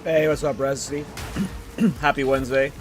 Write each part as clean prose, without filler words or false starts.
Hey, what's up, Resty? Happy Wednesday.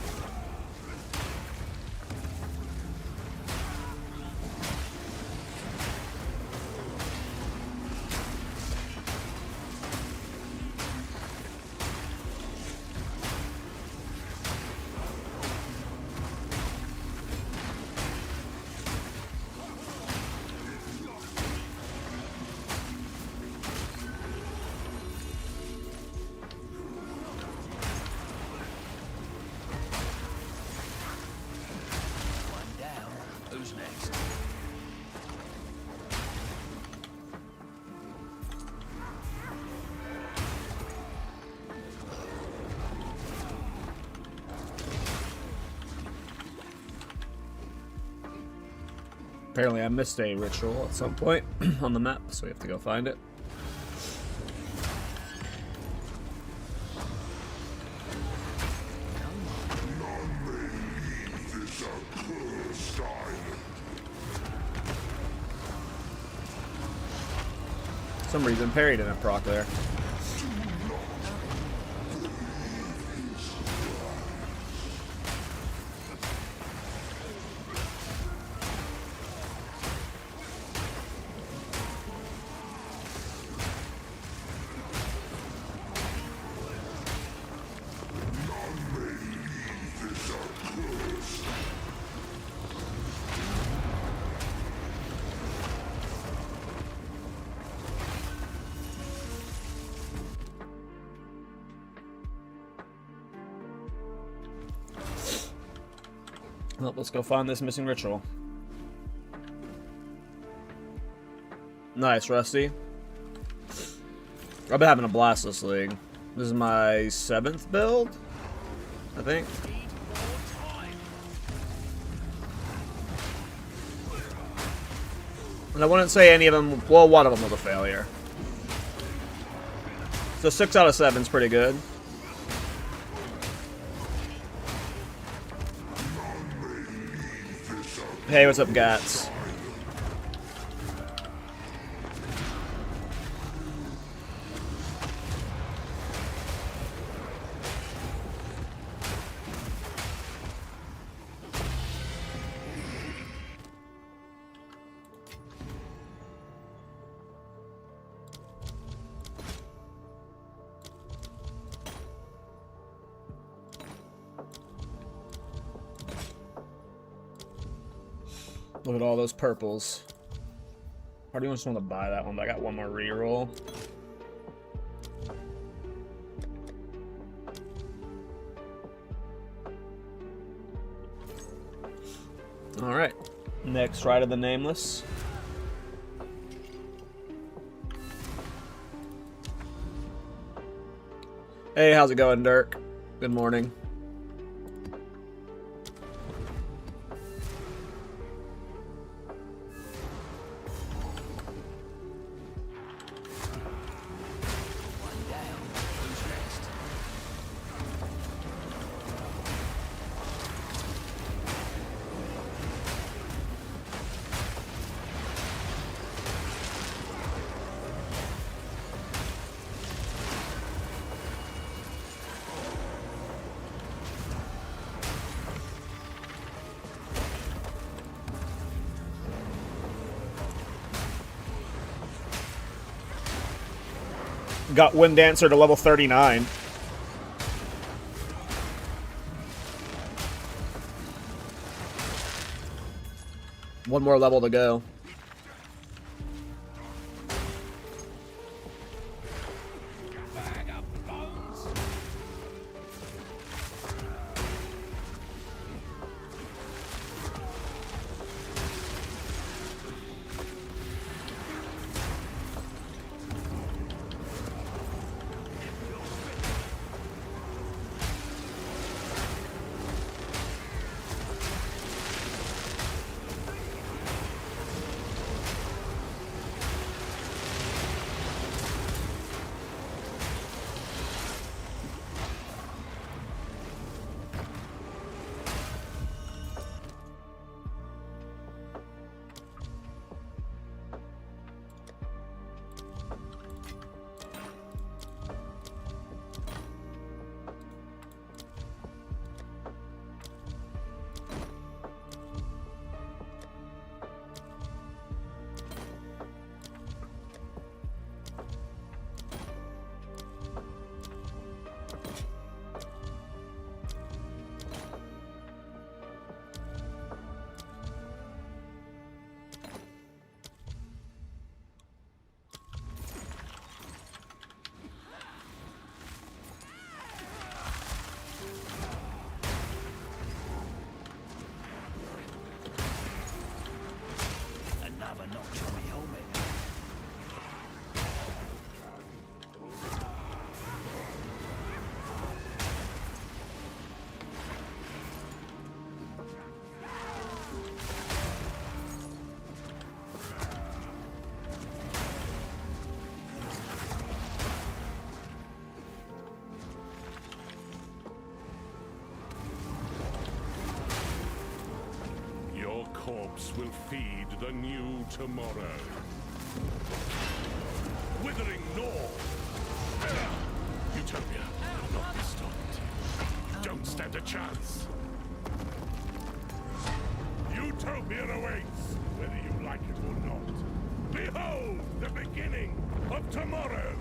Apparently I missed a ritual at some point on the map, so we have to go find it. For some reason parry didn't proc there. Well, let's go find this missing ritual. Nice, Rusty. I've been having a blast this league. This is my 7th build, I think. And I wouldn't say any of them, well, one of them was a failure. So 6 out of 7 is pretty good. Hey, what's up, Gats? Look at all those purples. I do just want to buy that one, but I got one more reroll. Alright. Next, Rite of the Nameless. Hey, how's it going, Dirk? Good morning. Got Wind Dancer to level 39. One more level to go. corpse will feed the new tomorrow. Withering Gnaw! Utopia will not be stopped. You don't stand a chance. Utopia awaits, whether you like it or not. Behold the beginning of tomorrow!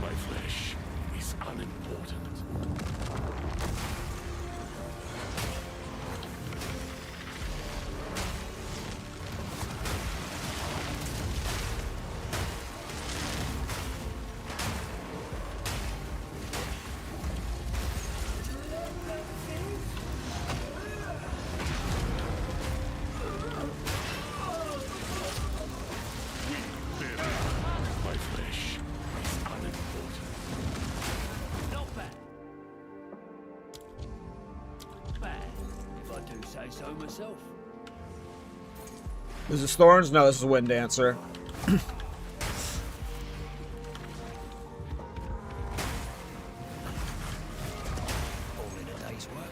My flesh is unimportant. Myself. Is this Thorns? No, this is Wind Dancer. All in a day's work.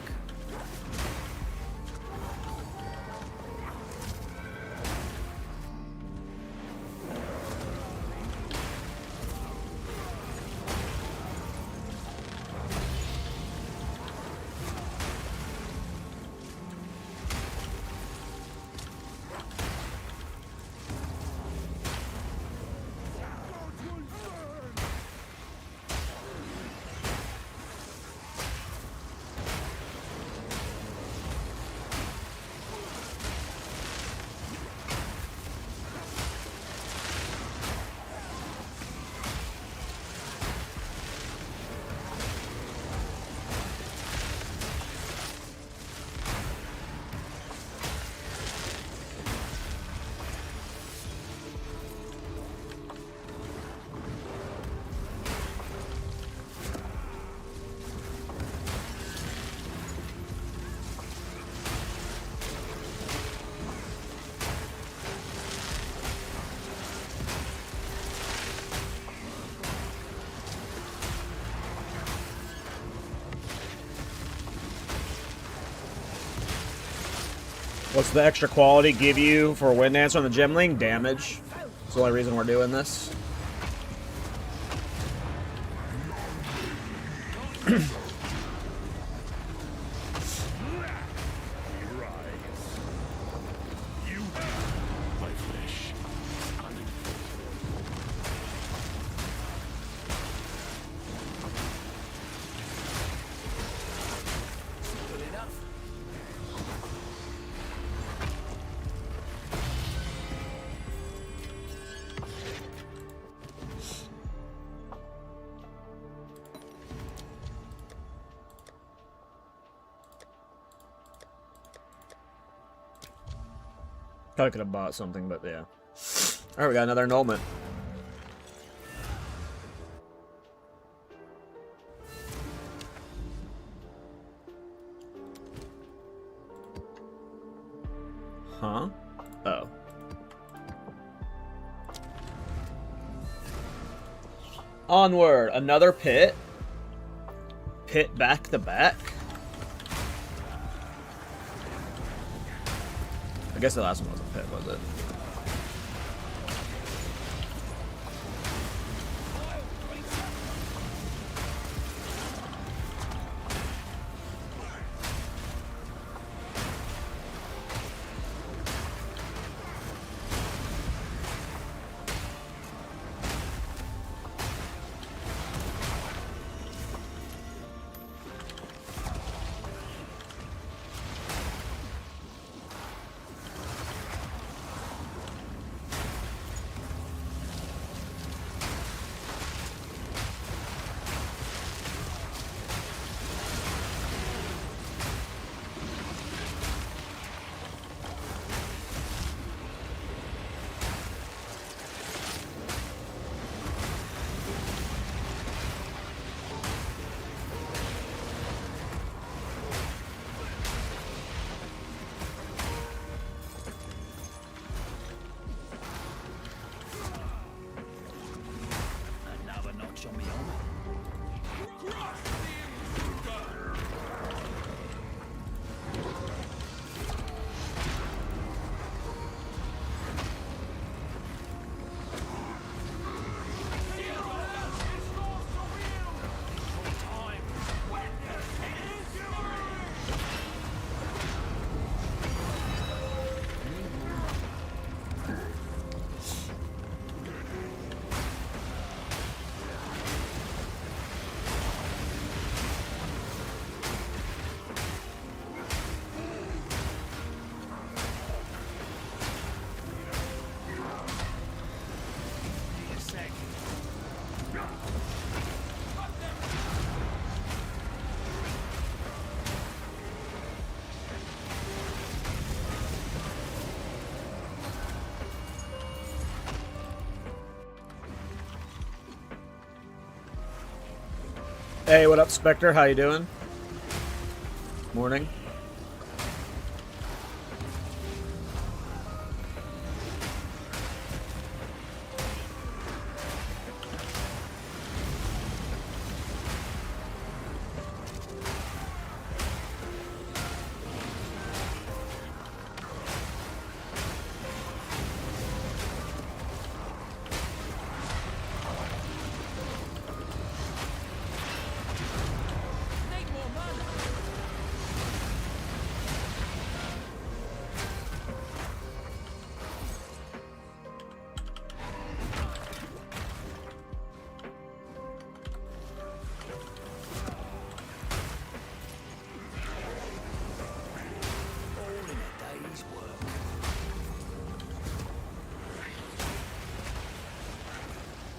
What's the extra quality give you for Wind Dancer on the Gemling? Damage. That's the only reason we're doing this. Probably could have bought something, but yeah. Alright, we got another annulment. Huh? Oh. Onward! Another pit. Pit back to back. I guess the last one wasn't pit, was it? Hey, what up, Spectre? How you doing? Morning.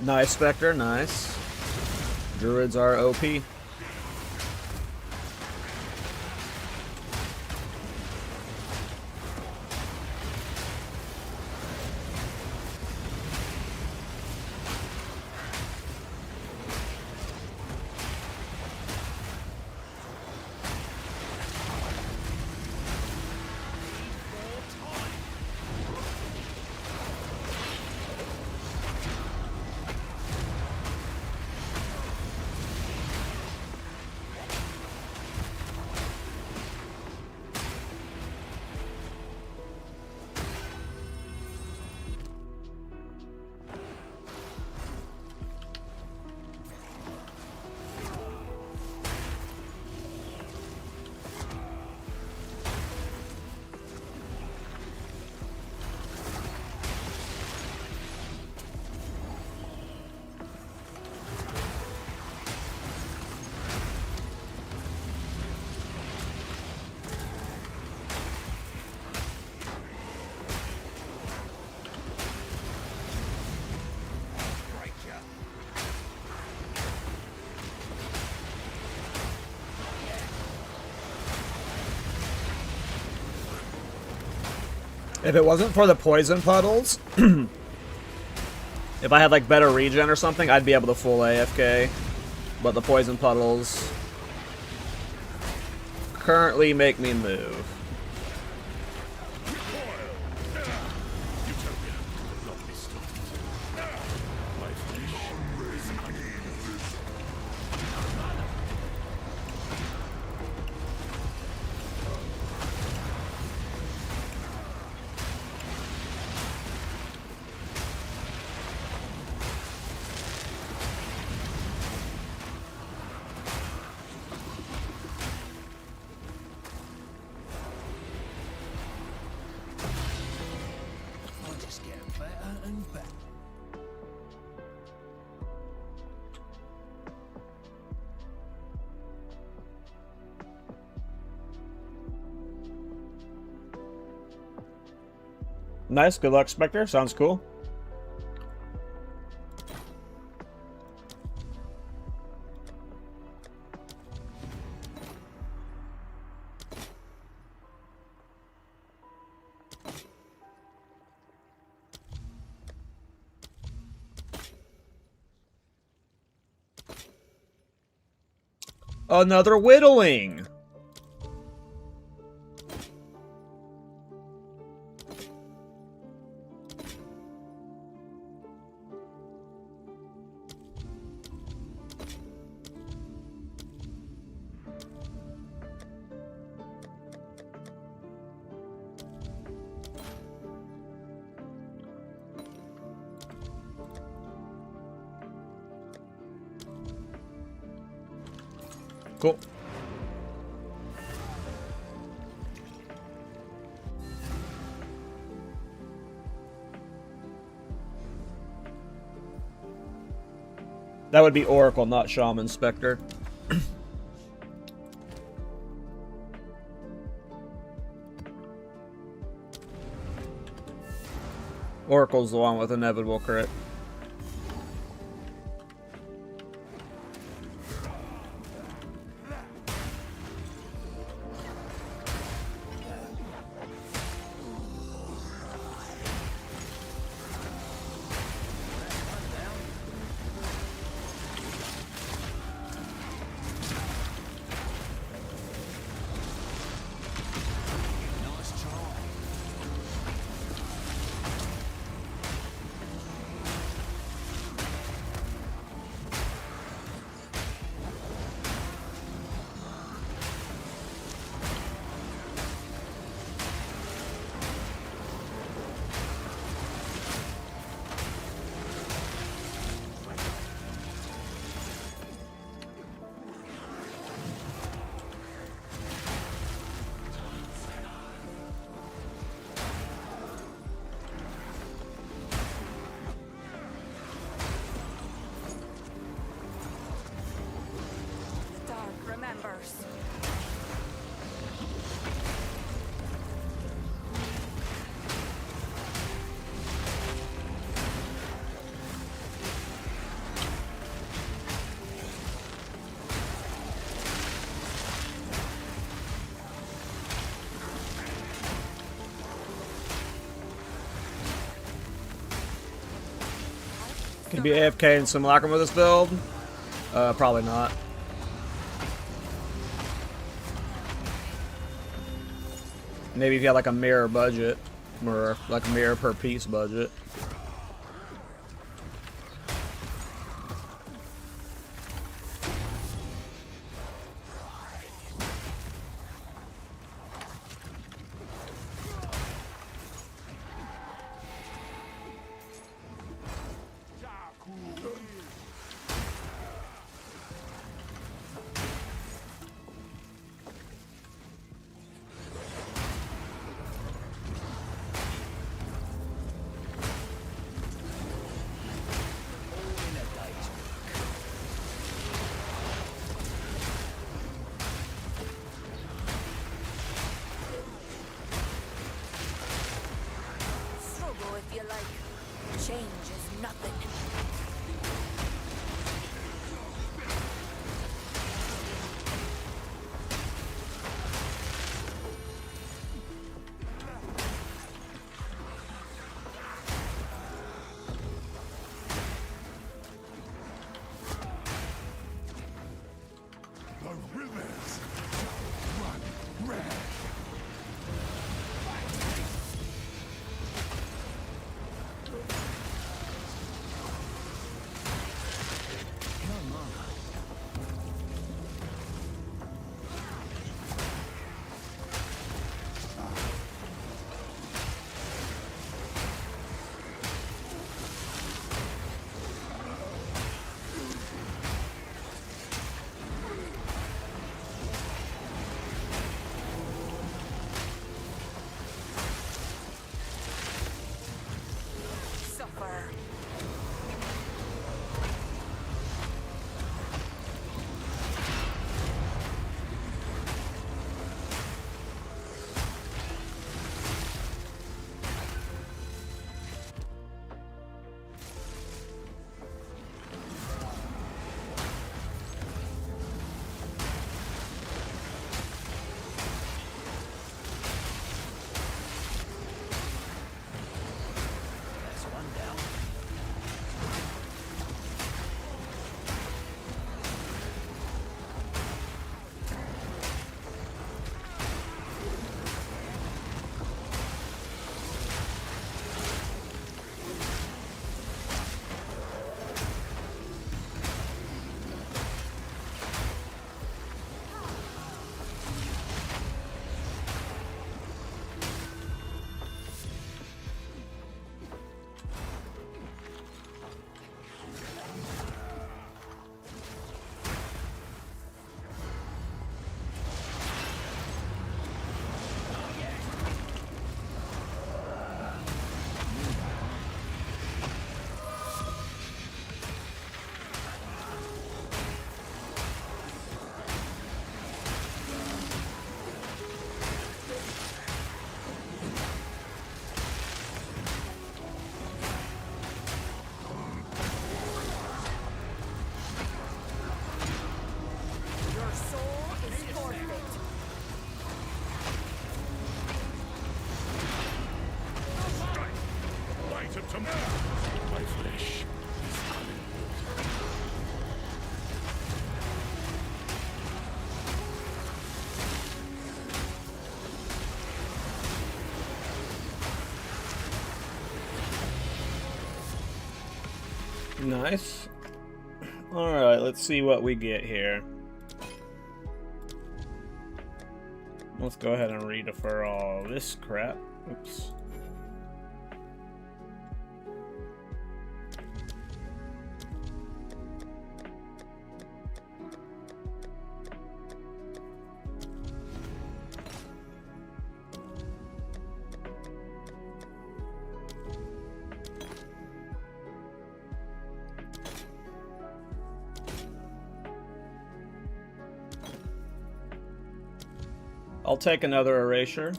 Nice, Spectre, nice. Druids are OP. If it wasn't for the poison puddles, if I had like better regen or something, I'd be able to full AFK. But the poison puddles currently make me move. Nice, good luck, Spectre. Sounds cool. Another whittling. Cool. That would be Oracle, not Shaman Spectre. Oracle's the one with inevitable crit. Can you be AFK and simulacrum with this build? Probably not. Maybe if you had like a mirror budget, or like a mirror per piece budget. Struggle if you like. Change is nothing. The rivers run red. Suffer. That's one down. Your soul is forfeit. Light of tomorrow. My flesh is coming. Nice. Alright, let's see what we get here. Let's go ahead and redefer all this crap. Oops. I'll take another erasure.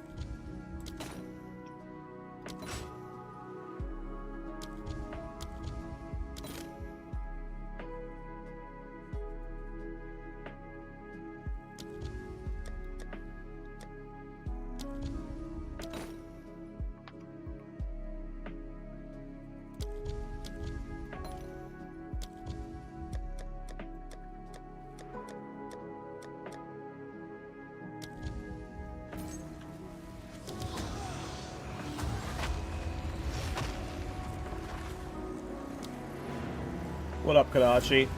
What up, Kadachi?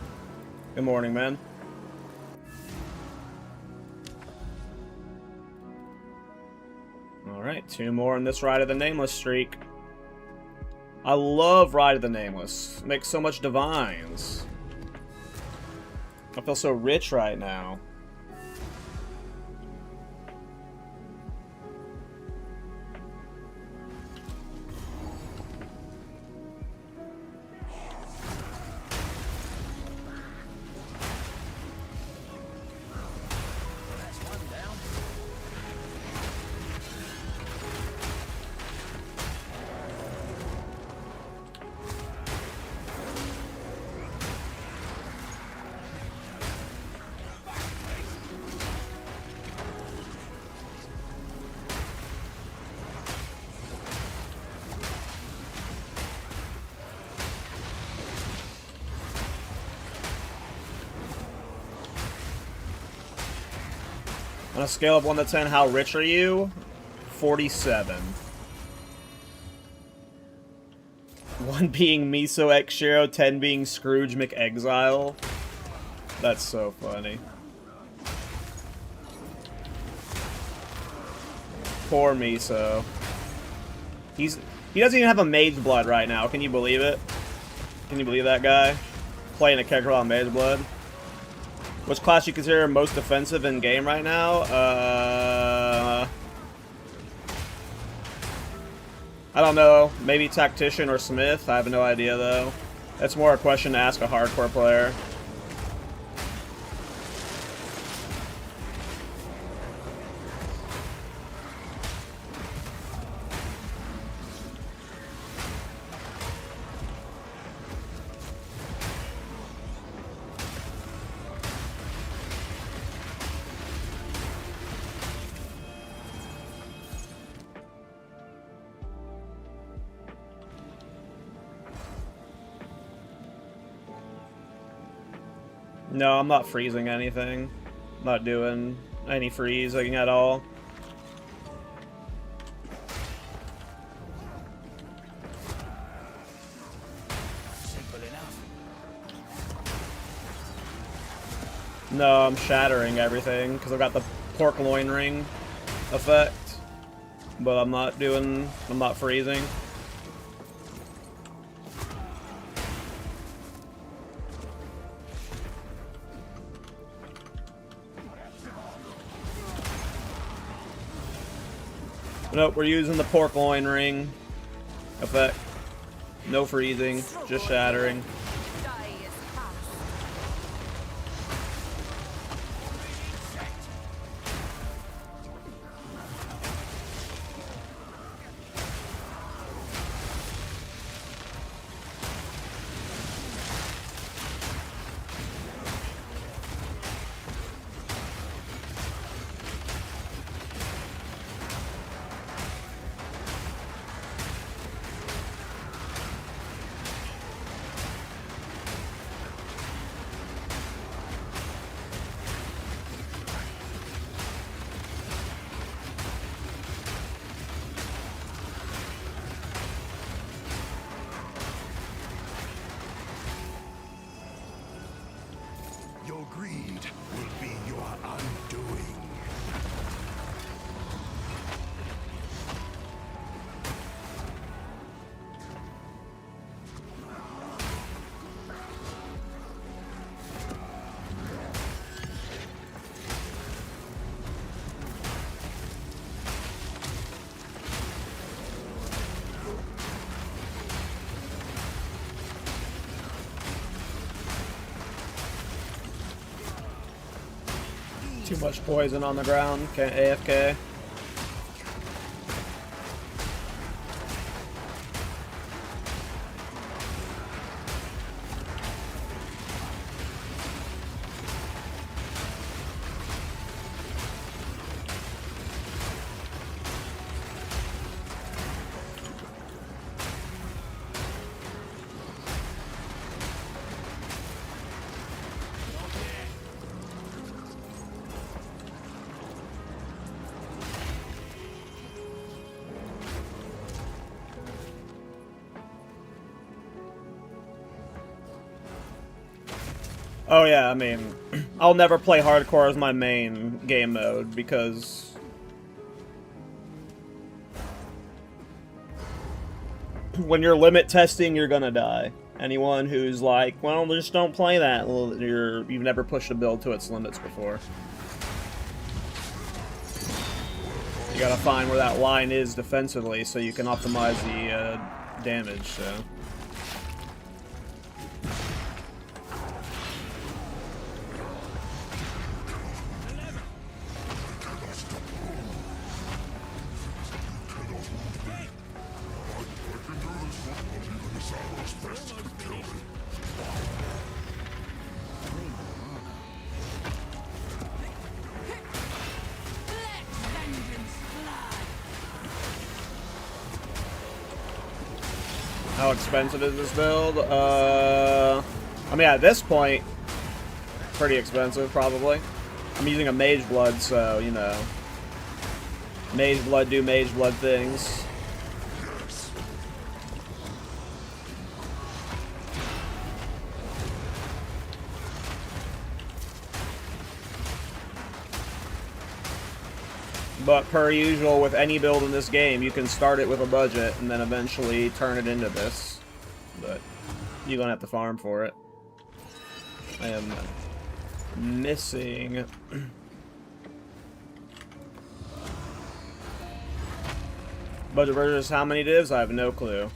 Good morning, man. Alright, 2 more in this Ride of the Nameless streak. I love Ride of the Nameless. It makes so much divines. I feel so rich right now. On a scale of 1 to 10, how rich are you? 47. 1 being Miso X Shiro, 10 being Scrooge McExile. That's so funny. Poor Miso. He doesn't even have a Mage Blood right now. Can you believe it? Can you believe that guy? Playing a character on Mage Blood. Which class you consider most defensive in game right now? I don't know. Maybe Tactician or Smith. I have no idea though. That's more a question to ask a hardcore player. No, I'm not freezing anything. I'm not doing any freezing at all. Simple enough. No, I'm shattering everything because I've got the pork loin ring effect. But I'm not freezing. Nope, we're using the pork loin ring effect. No freezing, just shattering. Die is past. Your greed will be your undoing. Too much poison on the ground. Can't AFK. Oh yeah, I mean, I'll never play hardcore as my main game mode because when you're limit testing, you're gonna die. Anyone who's like, well, just don't play that, well, you've never pushed a build to its limits before. You gotta find where that line is defensively so you can optimize the damage, so. How expensive is this build? I mean, at this point, pretty expensive, probably. I'm using a Mage Blood, so, you know. Mage Blood do Mage Blood things. But per usual, with any build in this game, you can start it with a budget and then eventually turn it into this. But you're gonna have to farm for it. I am missing... Budget versus how many divs? I have no clue.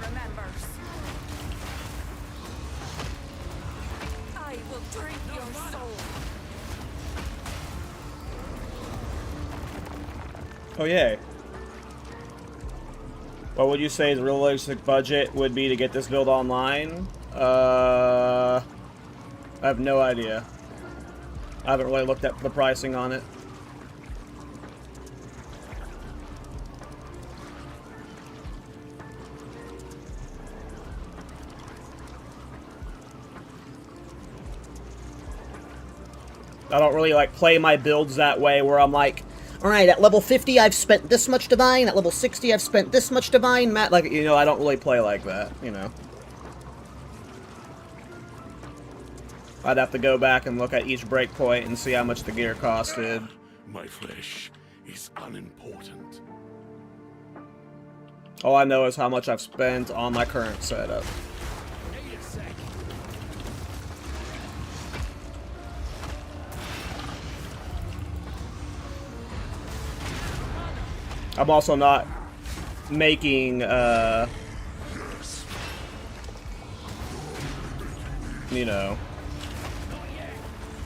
Remembers. I will drink your soul. Oh, yay. What would you say the realistic budget would be to get this build online? I have no idea. I haven't really looked at the pricing on it. I don't really like play my builds that way where I'm like, alright, at level 50 I've spent this much divine, at level 60 I've spent this much divine, Matt, like, you know, I don't really play like that, you know. I'd have to go back and look at each breakpoint and see how much the gear costed. My flesh is unimportant. All I know is how much I've spent on my current setup. I'm also not making, you know,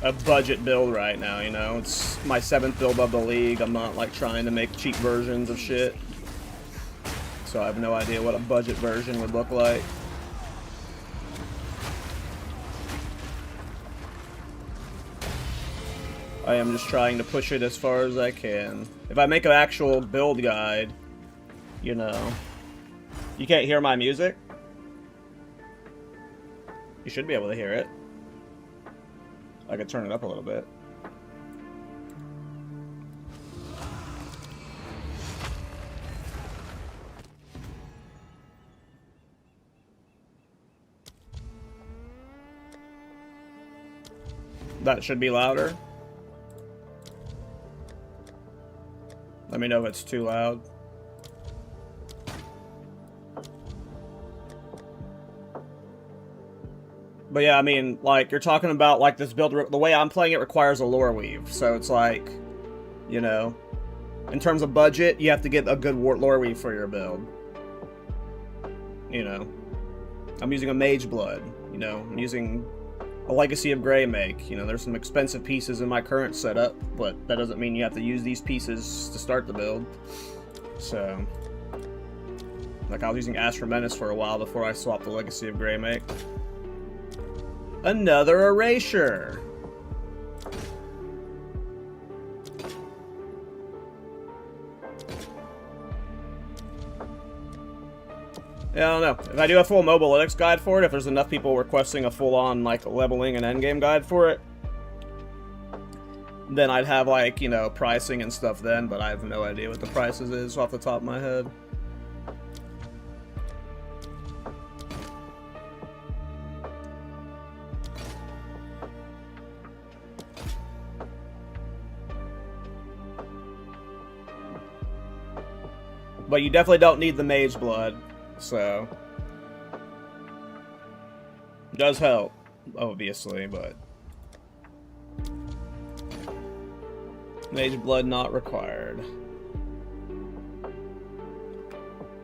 a budget build right now, you know? It's my 7th build of the league. I'm not, like, trying to make cheap versions of shit. So I have no idea what a budget version would look like. I am just trying to push it as far as I can. If I make an actual build guide, you know... You can't hear my music? You should be able to hear it. I could turn it up a little bit. That should be louder. Let me know if it's too loud. But yeah, I mean, like, you're talking about, like, this build, the way I'm playing it requires a lore weave, so it's like, you know, in terms of budget, you have to get a good lore weave for your build. You know, I'm using a Mage Blood, you know, I'm using a Legacy of Grey make. You know, there's some expensive pieces in my current setup, but that doesn't mean you have to use these pieces to start the build. So, like, I was using Astra Menace for a while before I swapped the Legacy of Grey make. Another erasure! Yeah, I don't know. If I do a full Mobilytics guide for it, if there's enough people requesting a full-on, like, leveling and endgame guide for it, then I'd have, like, you know, pricing and stuff then, but I have no idea what the prices is off the top of my head. But you definitely don't need the Mage Blood, so... It does help, obviously, but... Mage Blood not required.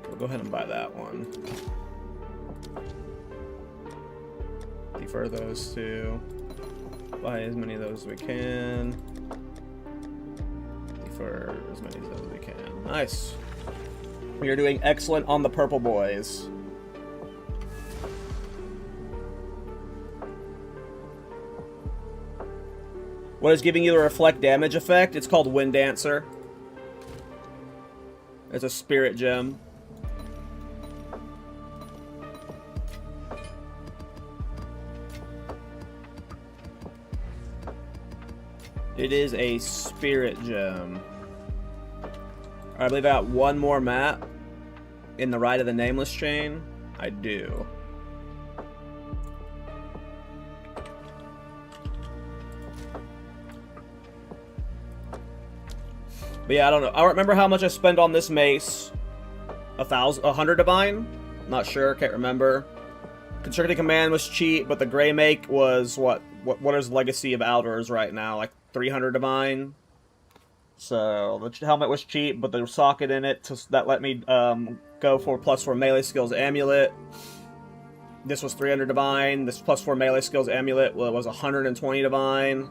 We'll go ahead and buy that one. Defer those two. Buy as many of those as we can. Defer as many of those as we can. Nice. We are doing excellent on the purple boys. What is giving you the reflect damage effect? It's called Wind Dancer. It's a spirit gem. It is a spirit gem. I believe I got one more map in the Rite of the Nameless chain. I do. But yeah, I don't know. I don't remember how much I spent on this mace. 100 divine? Not sure, can't remember. Constricting Command was cheap, but the gray make was what is Legacy of Outdoors right now? Like 300 divine. So the helmet was cheap, but the socket in it that let me go for +4 melee skills amulet. This was 300 divine. This +4 melee skills amulet was 120 divine.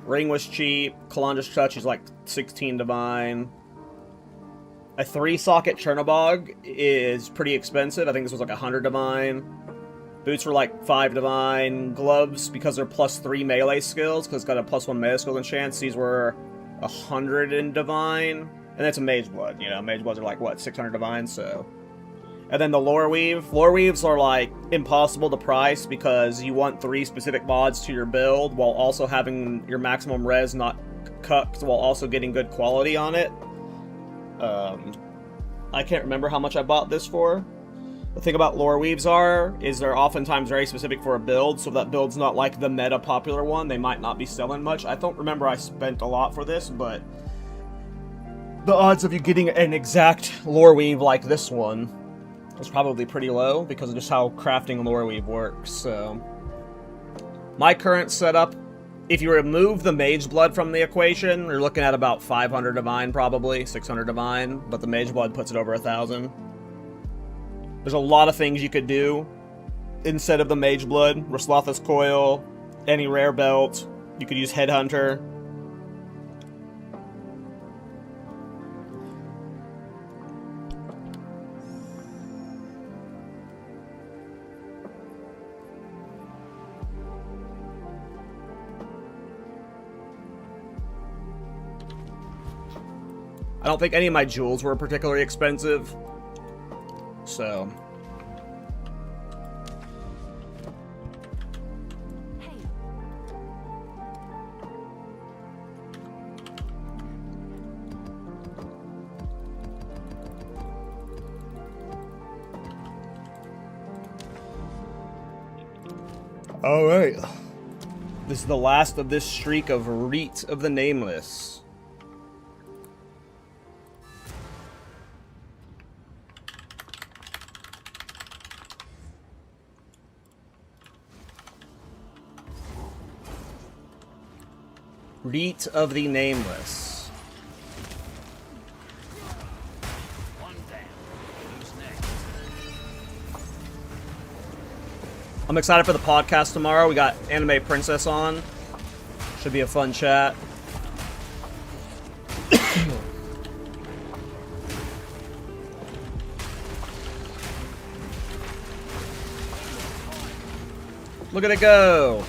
Ring was cheap. Kalandra's Touch is like 16 divine. A 3-socket Chernobog is pretty expensive. I think this was like 100 divine. Boots were like 5 divine. Gloves, because they're +3 melee skills, because it's got a +1 melee skill enchant, these were 100 in divine. And that's a Mage Blood, you know. Mage Bloods are like, what, 600 divine, so... And then the Lore Weave. Lore Weaves are, like, impossible to price because you want 3 specific mods to your build while also having your maximum res not cucked while also getting good quality on it. I can't remember how much I bought this for. The thing about Lore Weaves is they're oftentimes very specific for a build, so if that build's not like the meta popular one, they might not be selling much. I don't remember I spent a lot for this, but the odds of you getting an exact Lore Weave like this one is probably pretty low because of just how crafting Lore Weave works, so... My current setup, if you remove the Mage Blood from the equation, you're looking at about 500 divine probably, 600 divine, but the Mage Blood puts it over 1,000. There's a lot of things you could do instead of the Mage Blood. Raslotha's Coil, any rare belt, you could use Headhunter. I don't think any of my jewels were particularly expensive, so... Hey. Alright. This is the last of this streak of Rite of the Nameless. Rite of the Nameless. One down. Who's next? I'm excited for the podcast tomorrow. We got Anime Princess on. Should be a fun chat. Look at it go!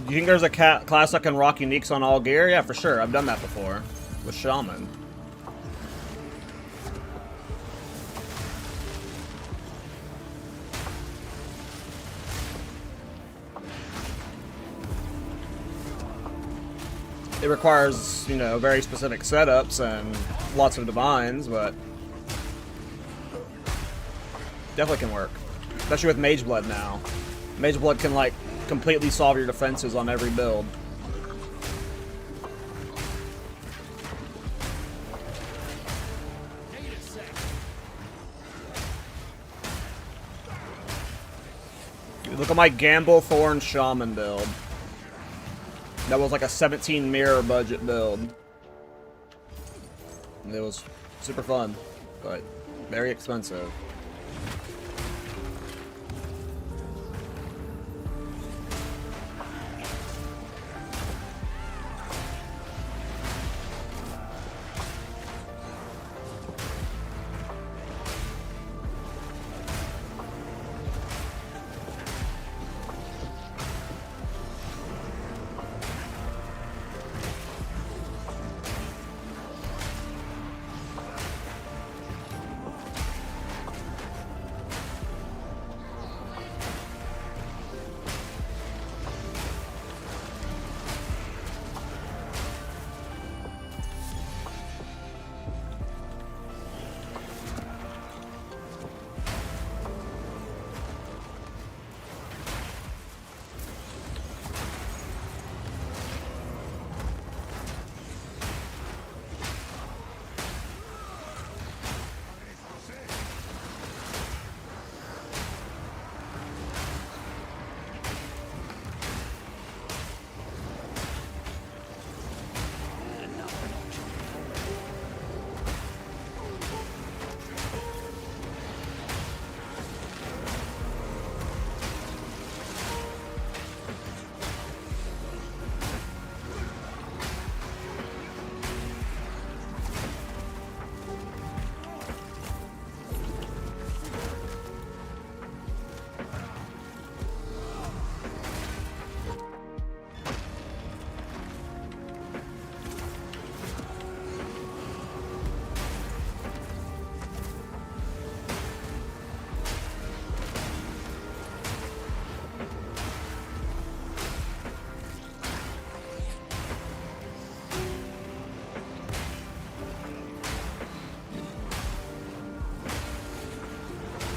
You think there's a class that can rock uniques on all gear? Yeah, for sure. I've done that before. With Shaman. It requires, you know, very specific setups and lots of divines, but definitely can work. Especially with Mage Blood now. Mage Blood can, like, completely solve your defenses on every build. Dude, look at my Gamble Thorn Shaman build. That was like a 17 mirror budget build. And it was super fun, but very expensive.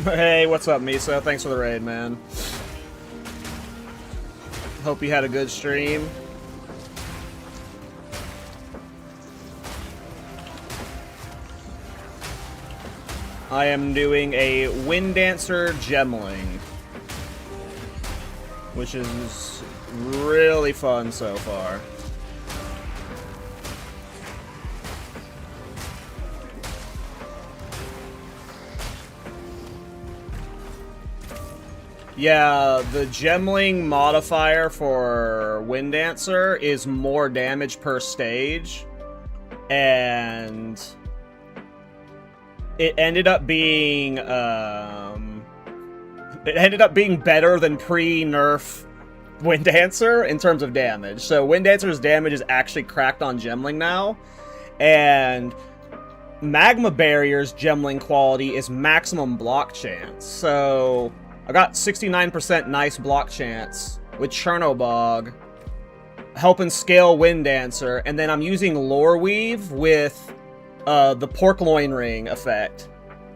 Hey, what's up, Misa? Thanks for the raid, man. Hope you had a good stream. I am doing a Wind Dancer Gemling, which is really fun so far. Yeah, the Gemling modifier for Wind Dancer is more damage per stage, and it ended up being better than pre-nerf Wind Dancer in terms of damage. So Wind Dancer's damage is actually cracked on Gemling now, and Magma Barrier's Gemling quality is maximum block chance. So I got 69% nice block chance with Chernobog, helping scale Wind Dancer, and then I'm using Lore Weave with the Pork Loin Ring effect.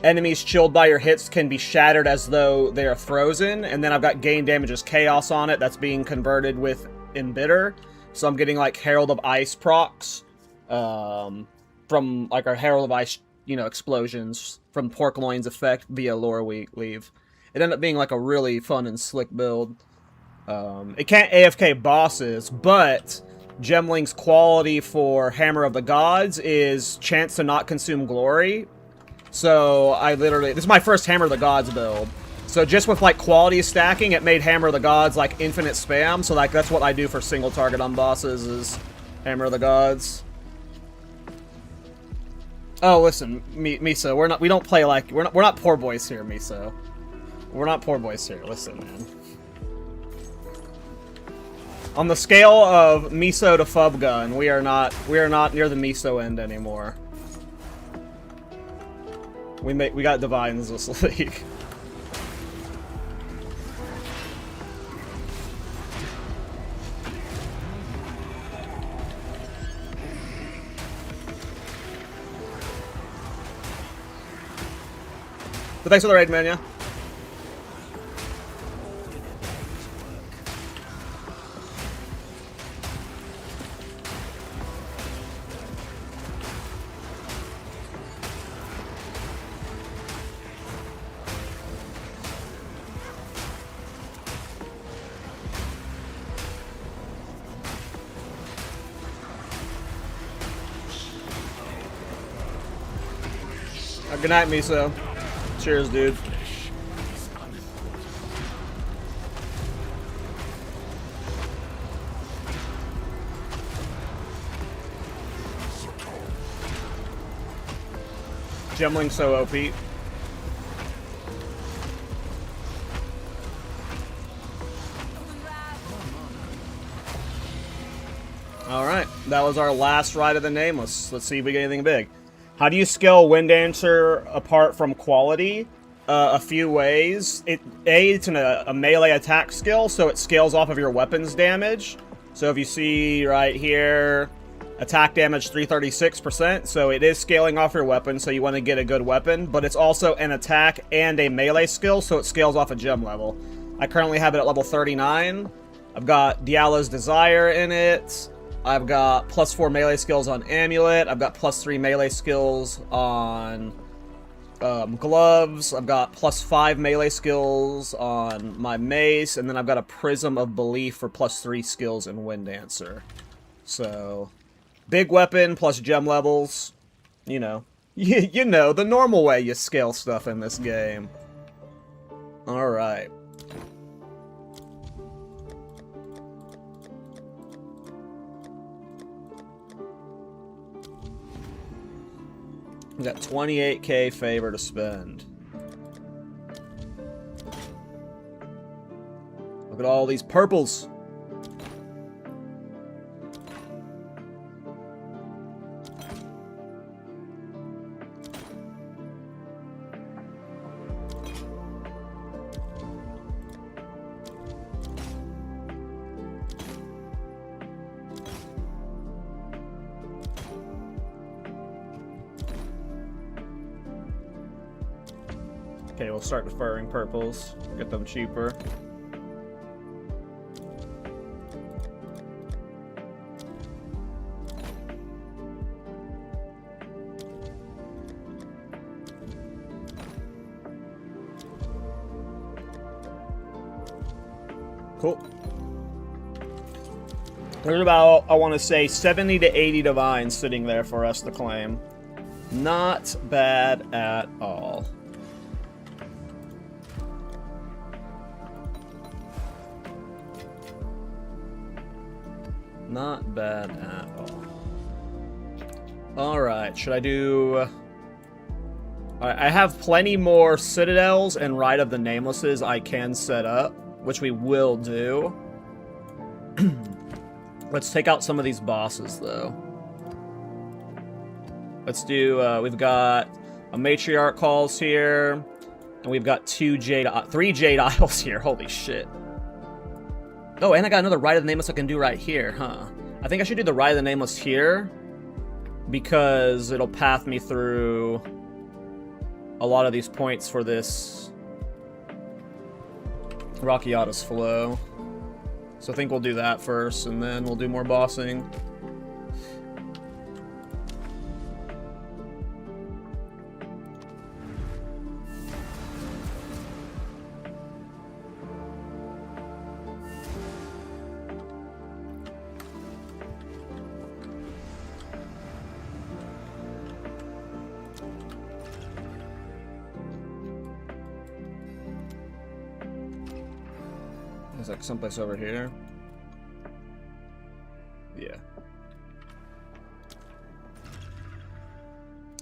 Enemies chilled by your hits can be shattered as though they are frozen, and then I've got Gain Damage as Chaos on it that's being converted with Embitter, so I'm getting like Herald of Ice procs from like our Herald of Ice you know, explosions from Pork Loin's effect via Lore Weave. It ended up being like a really fun and slick build. It can't AFK bosses, but Gemling's quality for Hammer of the Gods is chance to not consume glory. So I literally, this is my first Hammer of the Gods build. So just with like quality stacking, it made Hammer of the Gods like infinite spam. So like that's what I do for single target on bosses is Hammer of the Gods. Oh, listen, Miso, we don't play like we're not poor boys here, Miso. We're not poor boys here. Listen, man. On the scale of Miso to Fubgun, we are not near the Miso end anymore. We got divines this league. But thanks for the raid, man, yeah? Good night, Miso. Cheers, dude. Gemling so OP. Alright, that was our last ride of the Nameless. Let's see if we get anything big. How do you scale Wind Dancer apart from quality? A few ways. It's a melee attack skill, so it scales off of your weapon's damage. So if you see right here, attack damage 336%, so it is scaling off your weapon, so you want to get a good weapon, but it's also an attack and a melee skill, so it scales off a gem level. I currently have it at level 39. I've got Diala's Desire in it. I've got +4 melee skills on Amulet. I've got +3 melee skills on gloves. I've got +5 melee skills on my mace, and then I've got a Prism of Belief for +3 skills in Wind Dancer. So, big weapon plus gem levels. You know, you know the normal way you scale stuff in this game. All right. We got 28k favor to spend. Look at all these purples. Okay, we'll start deferring purples. Get them cheaper. Cool. There's about, I want to say, 70 to 80 divines sitting there for us to claim. Not bad at all. Not bad at all. Alright, should I do... Alright, I have plenty more Citadels and Rite of the Namelesses I can set up, which we will do. Let's take out some of these bosses, though. Let's do, we've got a Matriarch Calls here, and we've got 3 Jade Isles here. Holy shit. Oh, and I got another Rite of the Nameless I can do right here, huh? I think I should do the Rite of the Nameless here, because it'll path me through a lot of these points for this Rockiata's Flow. So I think we'll do that first, and then we'll do more bossing. It's like someplace over here. Yeah.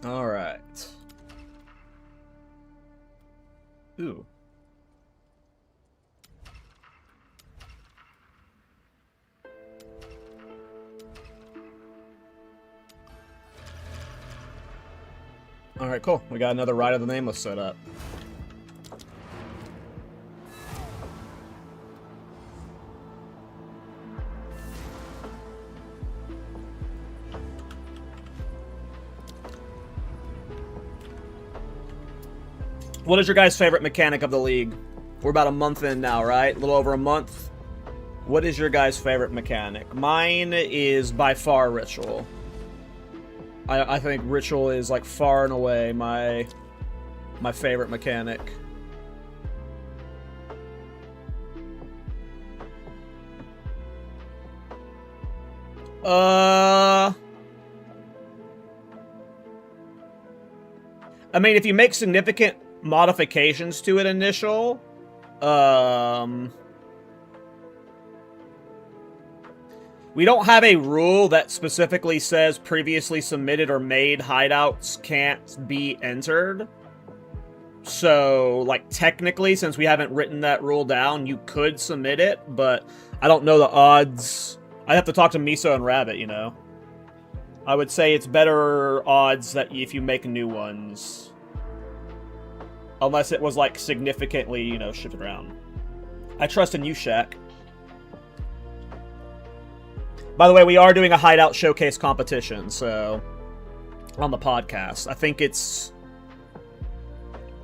Alright. Ooh. Alright, cool. We got another Ride of the Nameless set up. What is your guys' favorite mechanic of the league? We're about a month in now, right? A little over a month. What is your guys' favorite mechanic? Mine is by far Ritual. I think Ritual is like far and away my favorite mechanic. I mean, if you make significant modifications to it initial, we don't have a rule that specifically says previously submitted or made hideouts can't be entered. So, like, technically, since we haven't written that rule down, you could submit it, but I don't know the odds. I'd have to talk to Miso and Rabbit, you know. I would say it's better odds that if you make new ones. Unless it was, like, significantly, you know, shifted around. I trust in you, Shaq. By the way, we are doing a hideout showcase competition, so... on the podcast. I think it's...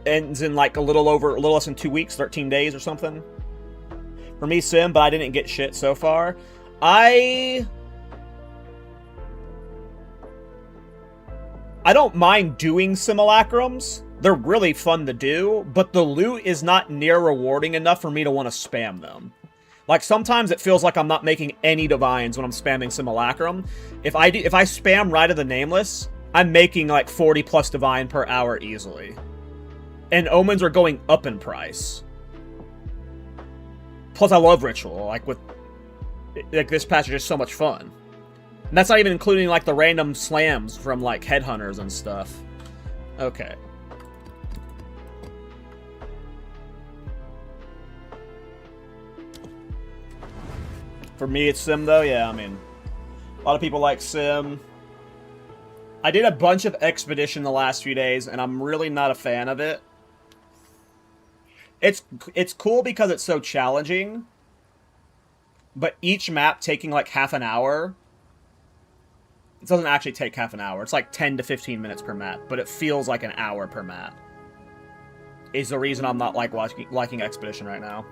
ends in, like, a little less than 2 weeks, 13 days or something. For me, Sim, but I didn't get shit so far. I don't mind doing simulacrums. They're really fun to do, but the loot is not near rewarding enough for me to want to spam them. Like, sometimes it feels like I'm not making any divines when I'm spamming simulacrum. If I spam Ride of the Nameless, I'm making like 40 plus divine per hour easily. And omens are going up in price. Plus, I love Ritual. Like, this patch is just so much fun. And that's not even including, like, the random slams from, like, headhunters and stuff. Okay. For me, it's Sim, though. Yeah, I mean, a lot of people like Sim. I did a bunch of Expedition the last few days, and I'm really not a fan of it. It's cool because it's so challenging, but each map taking like half an hour. It doesn't actually take half an hour. It's like 10 to 15 minutes per map, but it feels like an hour per map. Is the reason I'm not like liking Expedition right now.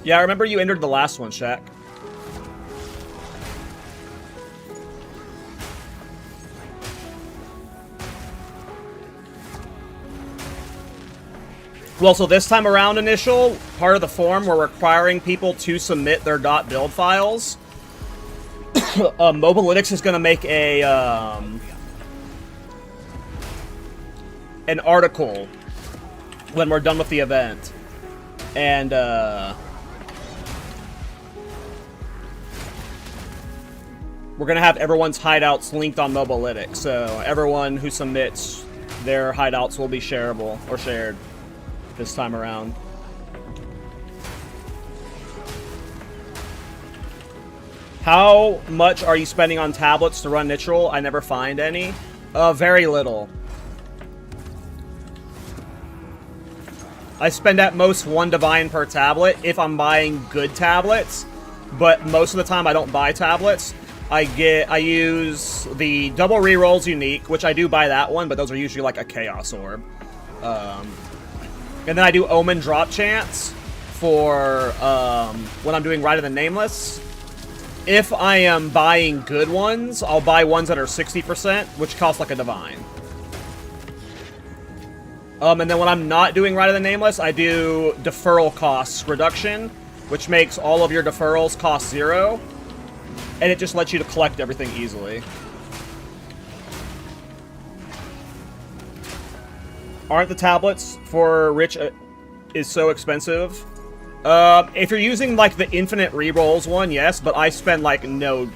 Yeah, I remember you entered the last one, Shaq. Well, so this time around, initial, part of the form, we're requiring people to submit their .build files. Mobalytics is going to make a, an article when we're done with the event. And, we're going to have everyone's hideouts linked on Mobalytics, so everyone who submits their hideouts will be shareable, or shared, this time around. How much are you spending on tablets to run Nitral? I never find any. Very little. I spend at most 1 divine per tablet if I'm buying good tablets, but most of the time I don't buy tablets. I use the double rerolls unique, which I do buy that one, but those are usually like a chaos orb. And then I do omen drop chance for when I'm doing Ride of the Nameless. If I am buying good ones, I'll buy ones that are 60%, which cost like a divine. And then when I'm not doing Rite of the Nameless, I do deferral costs reduction, which makes all of your deferrals cost 0. And it just lets you to collect everything easily. Aren't the tablets for Rich is so expensive? If you're using, like, the infinite rerolls one, yes, but I spend, like, no...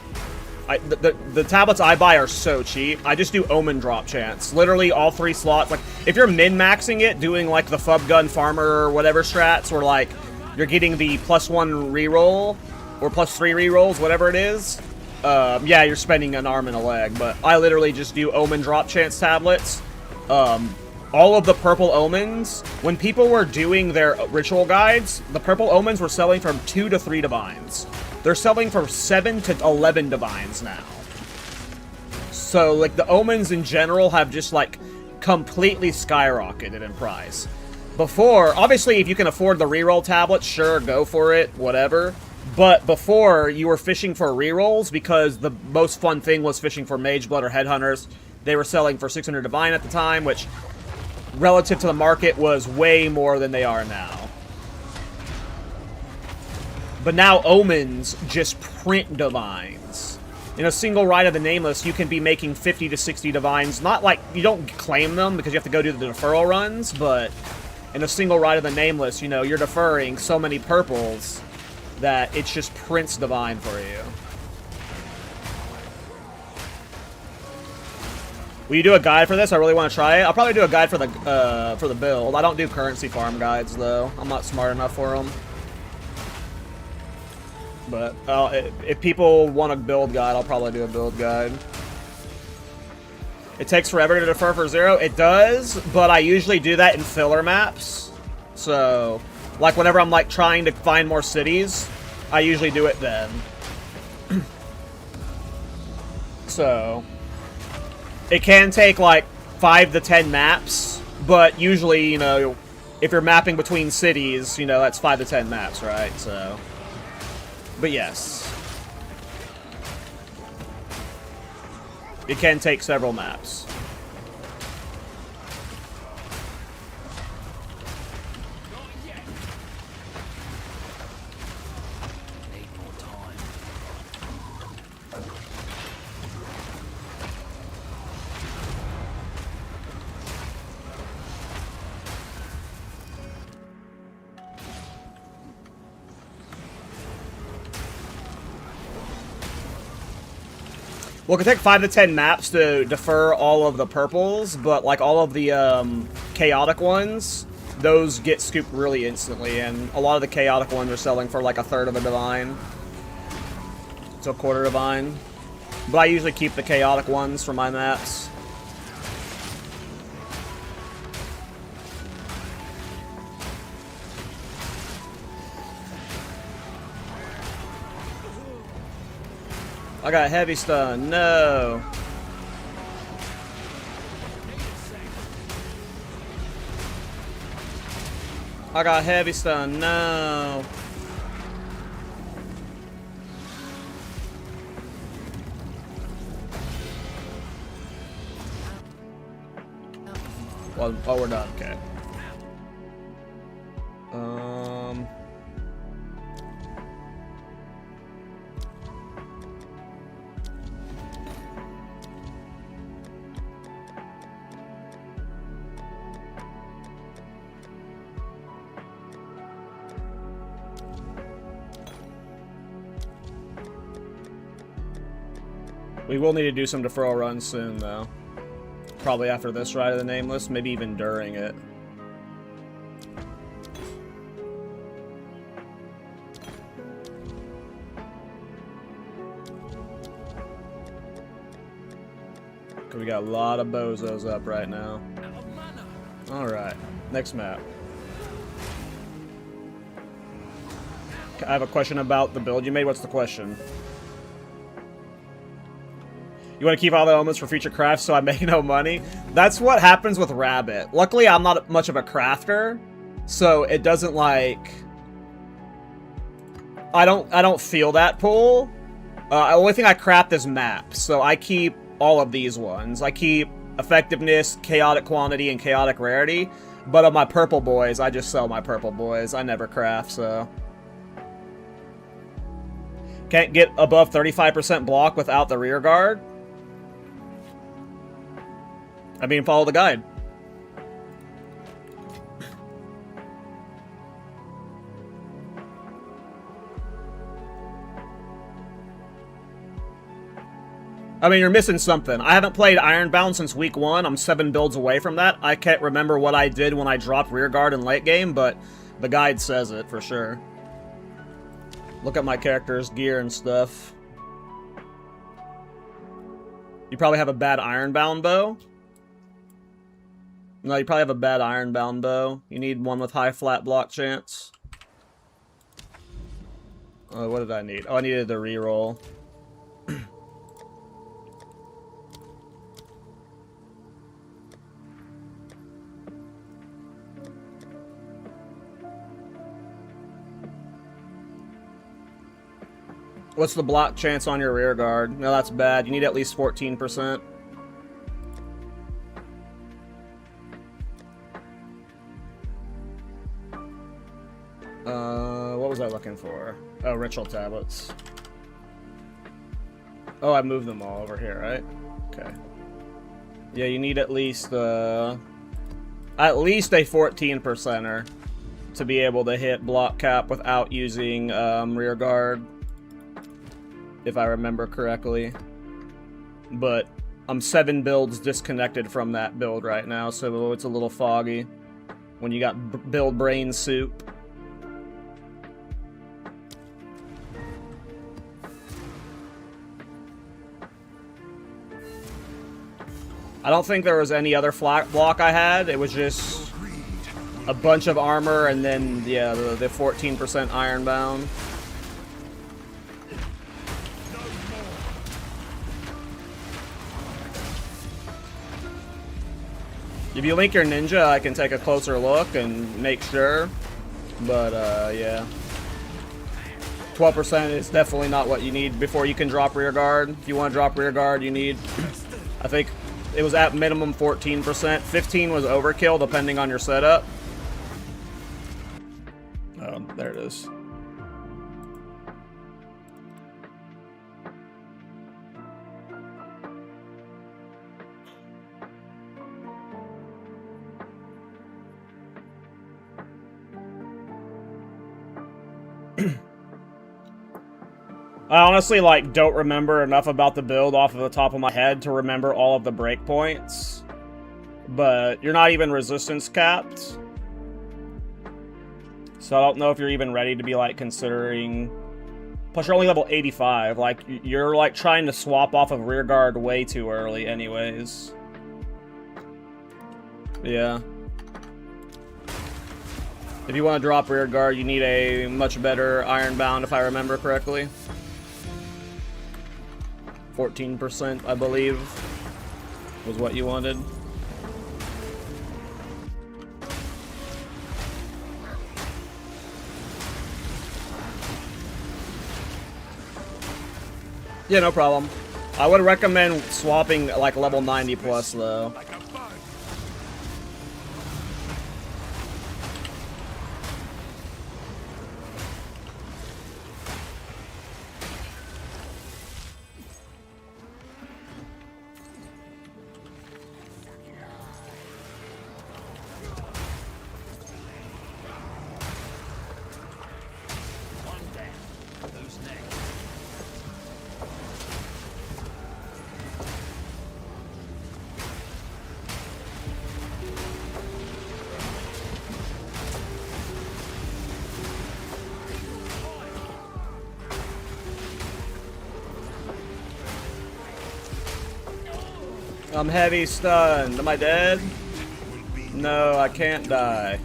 The tablets I buy are so cheap. I just do Omen drop chance. Literally all 3 slots. Like, if you're min-maxing it, doing, like, the Fub Gun Farmer or whatever strats, or, like, you're getting the +1 reroll, or +3 rerolls, whatever it is, yeah, you're spending an arm and a leg. But I literally just do Omen drop chance tablets. All of the purple omens, when people were doing their ritual guides, the purple omens were selling from 2 to 3 divines. They're selling for 7 to 11 divines now. So, like, the omens in general have just, like, completely skyrocketed in price. Before, obviously, if you can afford the reroll tablets, sure, go for it, whatever. But before, you were fishing for rerolls because the most fun thing was fishing for Mage Blood or Headhunters. They were selling for 600 divine at the time, which, relative to the market, was way more than they are now. But now omens just print divines. In a single Rite of the Nameless, you can be making 50 to 60 divines. Not like, you don't claim them because you have to go do the deferral runs, but in a single Rite of the Nameless, you know, you're deferring so many purples that it just prints divine for you. Will you do a guide for this? I really want to try it. I'll probably do a guide for the build. I don't do currency farm guides, though. I'm not smart enough for them. But if people want a build guide, I'll probably do a build guide. It takes forever to defer for 0. It does, but I usually do that in filler maps. So, like, whenever I'm, like, trying to find more cities, I usually do it then. So, it can take, like, 5 to 10 maps, but usually, you know, if you're mapping between cities, you know, that's 5 to 10 maps, right? So... But yes, it can take several maps. Need more time. Well, it can take 5 to 10 maps to defer all of the purples, but like all of the chaotic ones, those get scooped really instantly, and a lot of the chaotic ones are selling for like 1/3 of a divine. So 1/4 divine. But I usually keep the chaotic ones for my maps. I got heavy stun. No. I got heavy stun. No. Well, oh, we're done. Okay. We will need to do some deferral runs soon, though. Probably after this Rite of the Nameless, maybe even during it. We got a lot of bozos up right now. Alright, next map. I have a question about the build you made. What's the question? You want to keep all the elements for future crafts so I make no money? That's what happens with Rabbit. Luckily, I'm not much of a crafter, so it doesn't like... I don't feel that pull. The only thing I craft is maps, so I keep all of these ones. I keep effectiveness, chaotic quantity, and chaotic rarity. But of my purple boys, I just sell my purple boys. I never craft, so. Can't get above 35% block without the rear guard. I mean, follow the guide. I mean, you're missing something. I haven't played Ironbound since week 1. I'm 7 builds away from that. I can't remember what I did when I dropped rearguard in late game, but the guide says it for sure. Look at my character's gear and stuff. You probably have a bad Ironbound bow. No, you probably have a bad Ironbound bow. You need one with high flat block chance. Oh, what did I need? Oh, I needed the reroll. What's the block chance on your rear guard? No, that's bad. You need at least 14%. What was I looking for? Oh, ritual tablets. Oh, I moved them all over here, right? Okay. Yeah, you need at least a 14%er to be able to hit block cap without using rear guard. If I remember correctly. But I'm 7 builds disconnected from that build right now, so it's a little foggy when you got build brain soup. I don't think there was any other flat block I had. It was just a bunch of armor and then, yeah, the 14% ironbound. If you link your ninja, I can take a closer look and make sure. But, yeah. 12% is definitely not what you need before you can drop rear guard. If you want to drop rear guard, you need, I think it was at minimum 14%. 15 was overkill depending on your setup. Oh, there it is. I honestly, like, don't remember enough about the build off of the top of my head to remember all of the breakpoints. But you're not even resistance capped. So I don't know if you're even ready to be, like, considering... Plus, you're only level 85. Like, you're, like, trying to swap off of rearguard way too early anyways. Yeah. If you want to drop rearguard, you need a much better ironbound, if I remember correctly. 14%, I believe, was what you wanted. Yeah, no problem. I would recommend swapping like level 90 plus though. I'm heavy stunned. Am I dead? No, I can't die.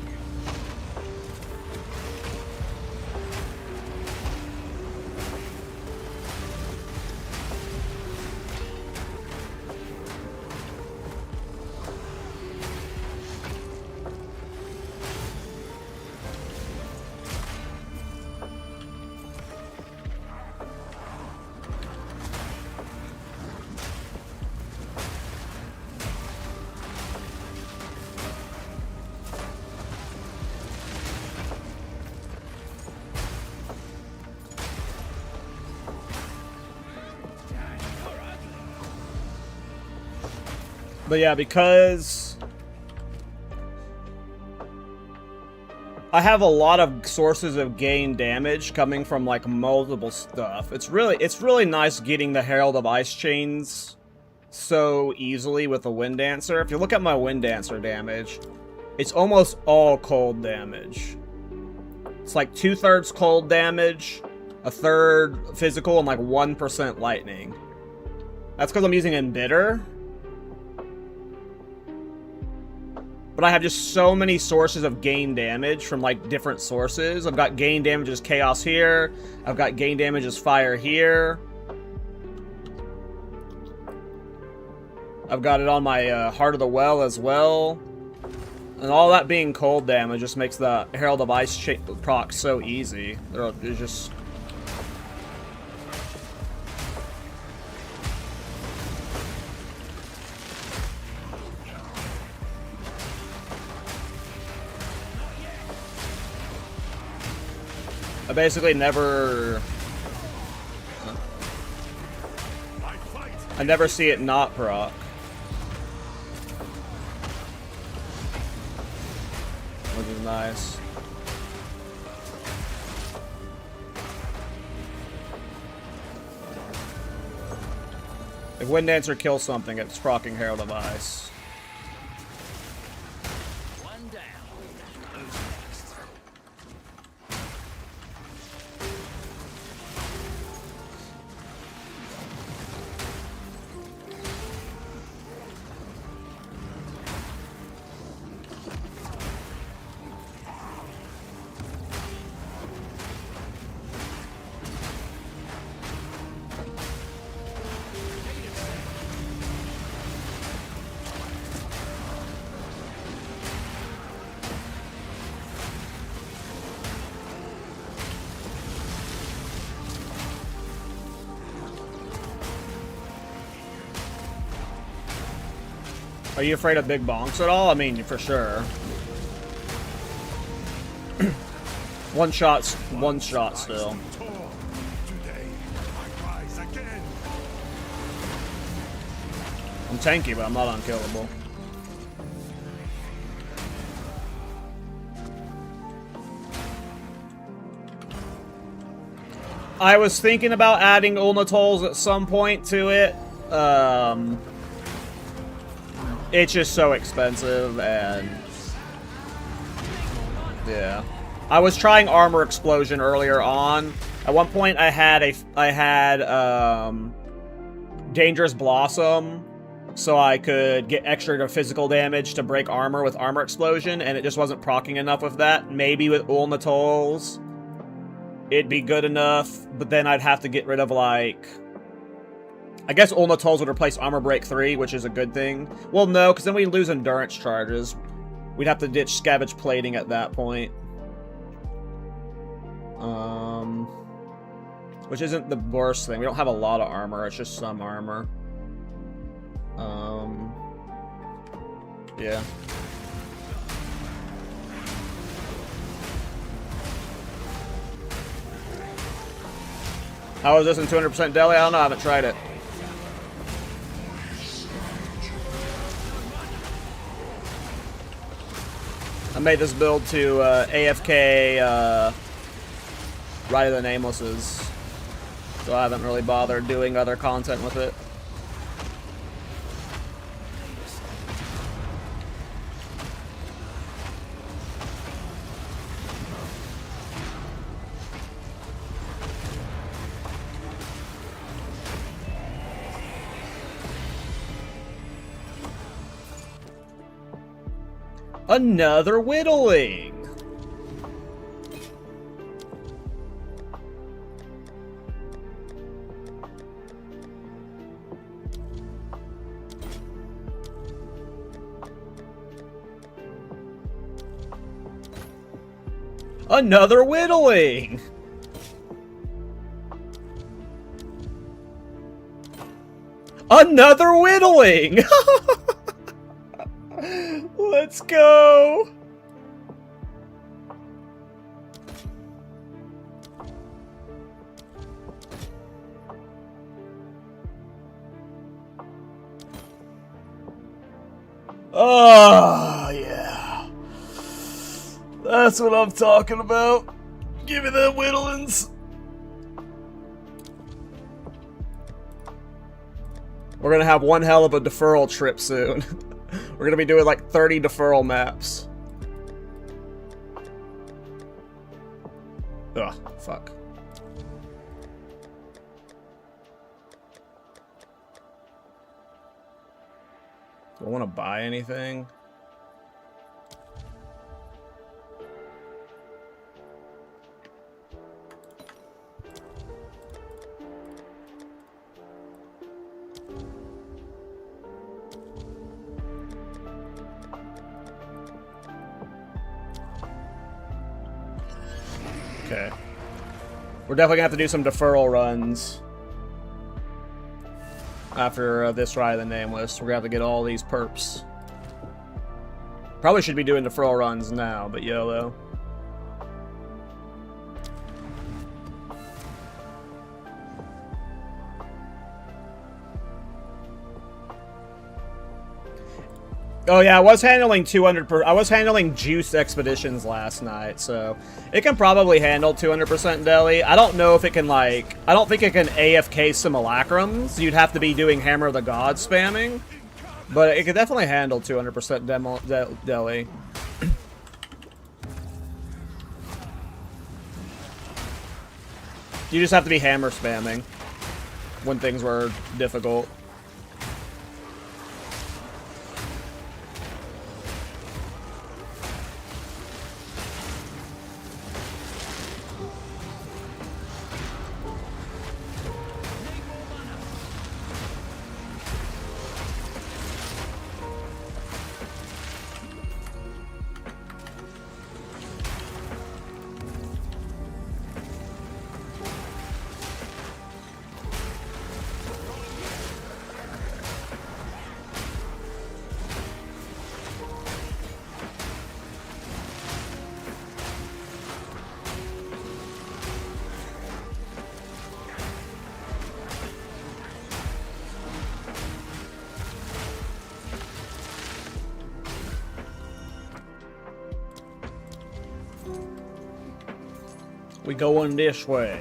But yeah, because I have a lot of sources of gain damage coming from like multiple stuff. It's really nice getting the Herald of Ice Chains so easily with the Wind Dancer. If you look at my Wind Dancer damage, it's almost all cold damage. It's like 2/3 cold damage, 1/3 physical, and like 1% lightning. That's because I'm using Embitter. But I have just so many sources of gain damage from like different sources. I've got gain damage as Chaos here. I've got gain damage as Fire here. I've got it on my Heart of the Well as well. And all that being cold damage just makes the Herald of Ice proc so easy. It's just... I basically never... I never see it not proc. Which is nice. If Wind Dancer kills something, it's proccing Herald of Ice. One down. Who's next? Are you afraid of big bonks at all? I mean, for sure. One shot still. Today, I rise again. I'm tanky, but I'm not unkillable. I was thinking about adding Ulnatolls at some point to it. It's just so expensive, and yeah. I was trying Armor Explosion earlier on. At one point, I had Dangerous Blossom, so I could get extra physical damage to break armor with Armor Explosion, and it just wasn't proccing enough with that. Maybe with Ulnatolls, it'd be good enough, but then I'd have to get rid of, like... I guess Ulnatolls would replace Armor Break 3, which is a good thing. Well, no, because then we lose Endurance charges. We'd have to ditch Scavenge Plating at that point. Which isn't the worst thing. We don't have a lot of armor, it's just some armor. Yeah. How is this in 200% deli? I don't know, I haven't tried it. I made this build to AFK Ride of the Namelesses, so I haven't really bothered doing other content with it. Another whittling! Another whittling! Another whittling! Let's go! Oh, yeah. That's what I'm talking about. Give me them whittlings. We're gonna have one hell of a deferral trip soon. We're gonna be doing like 30 deferral maps. Ugh, fuck. Do I want to buy anything? Okay. We're definitely gonna have to do some deferral runs after this Ride of the Nameless. We're gonna have to get all these perps. Probably should be doing deferral runs now, but YOLO. Oh yeah, I was handling 200 per. I was handling juiced expeditions last night, so it can probably handle 200% deli. I don't know if it can like. I don't think it can AFK simulacrums. You'd have to be doing Hammer of the Gods spamming, but it could definitely handle 200% deli. You just have to be hammer spamming when things were difficult. We going this way.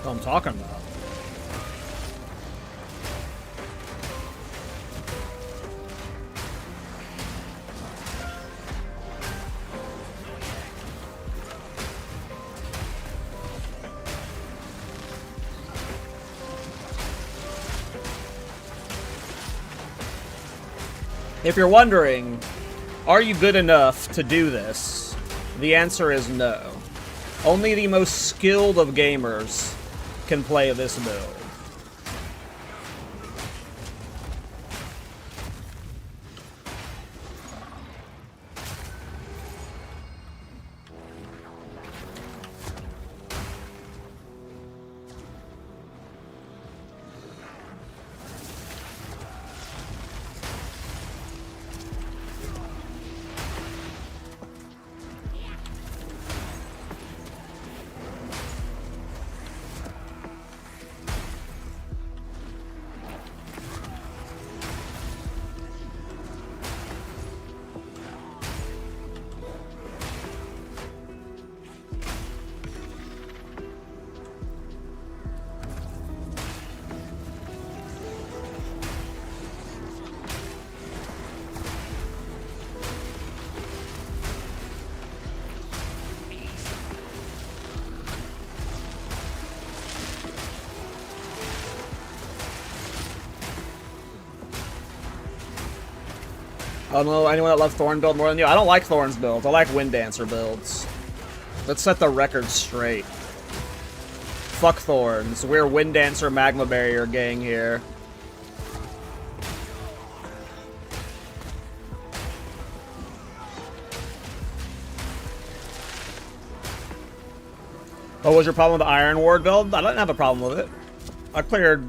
What I'm talking about. If you're wondering, are you good enough to do this? The answer is no. Only the most skilled of gamers can play this build. don't know anyone that loves Thorn build more than you. I don't like Thorn's builds. I like Wind Dancer builds. Let's set the record straight. Fuck Thorns. We're Wind Dancer Magma Barrier gang here. What was your problem with the Iron Ward build? I didn't have a problem with it. I cleared...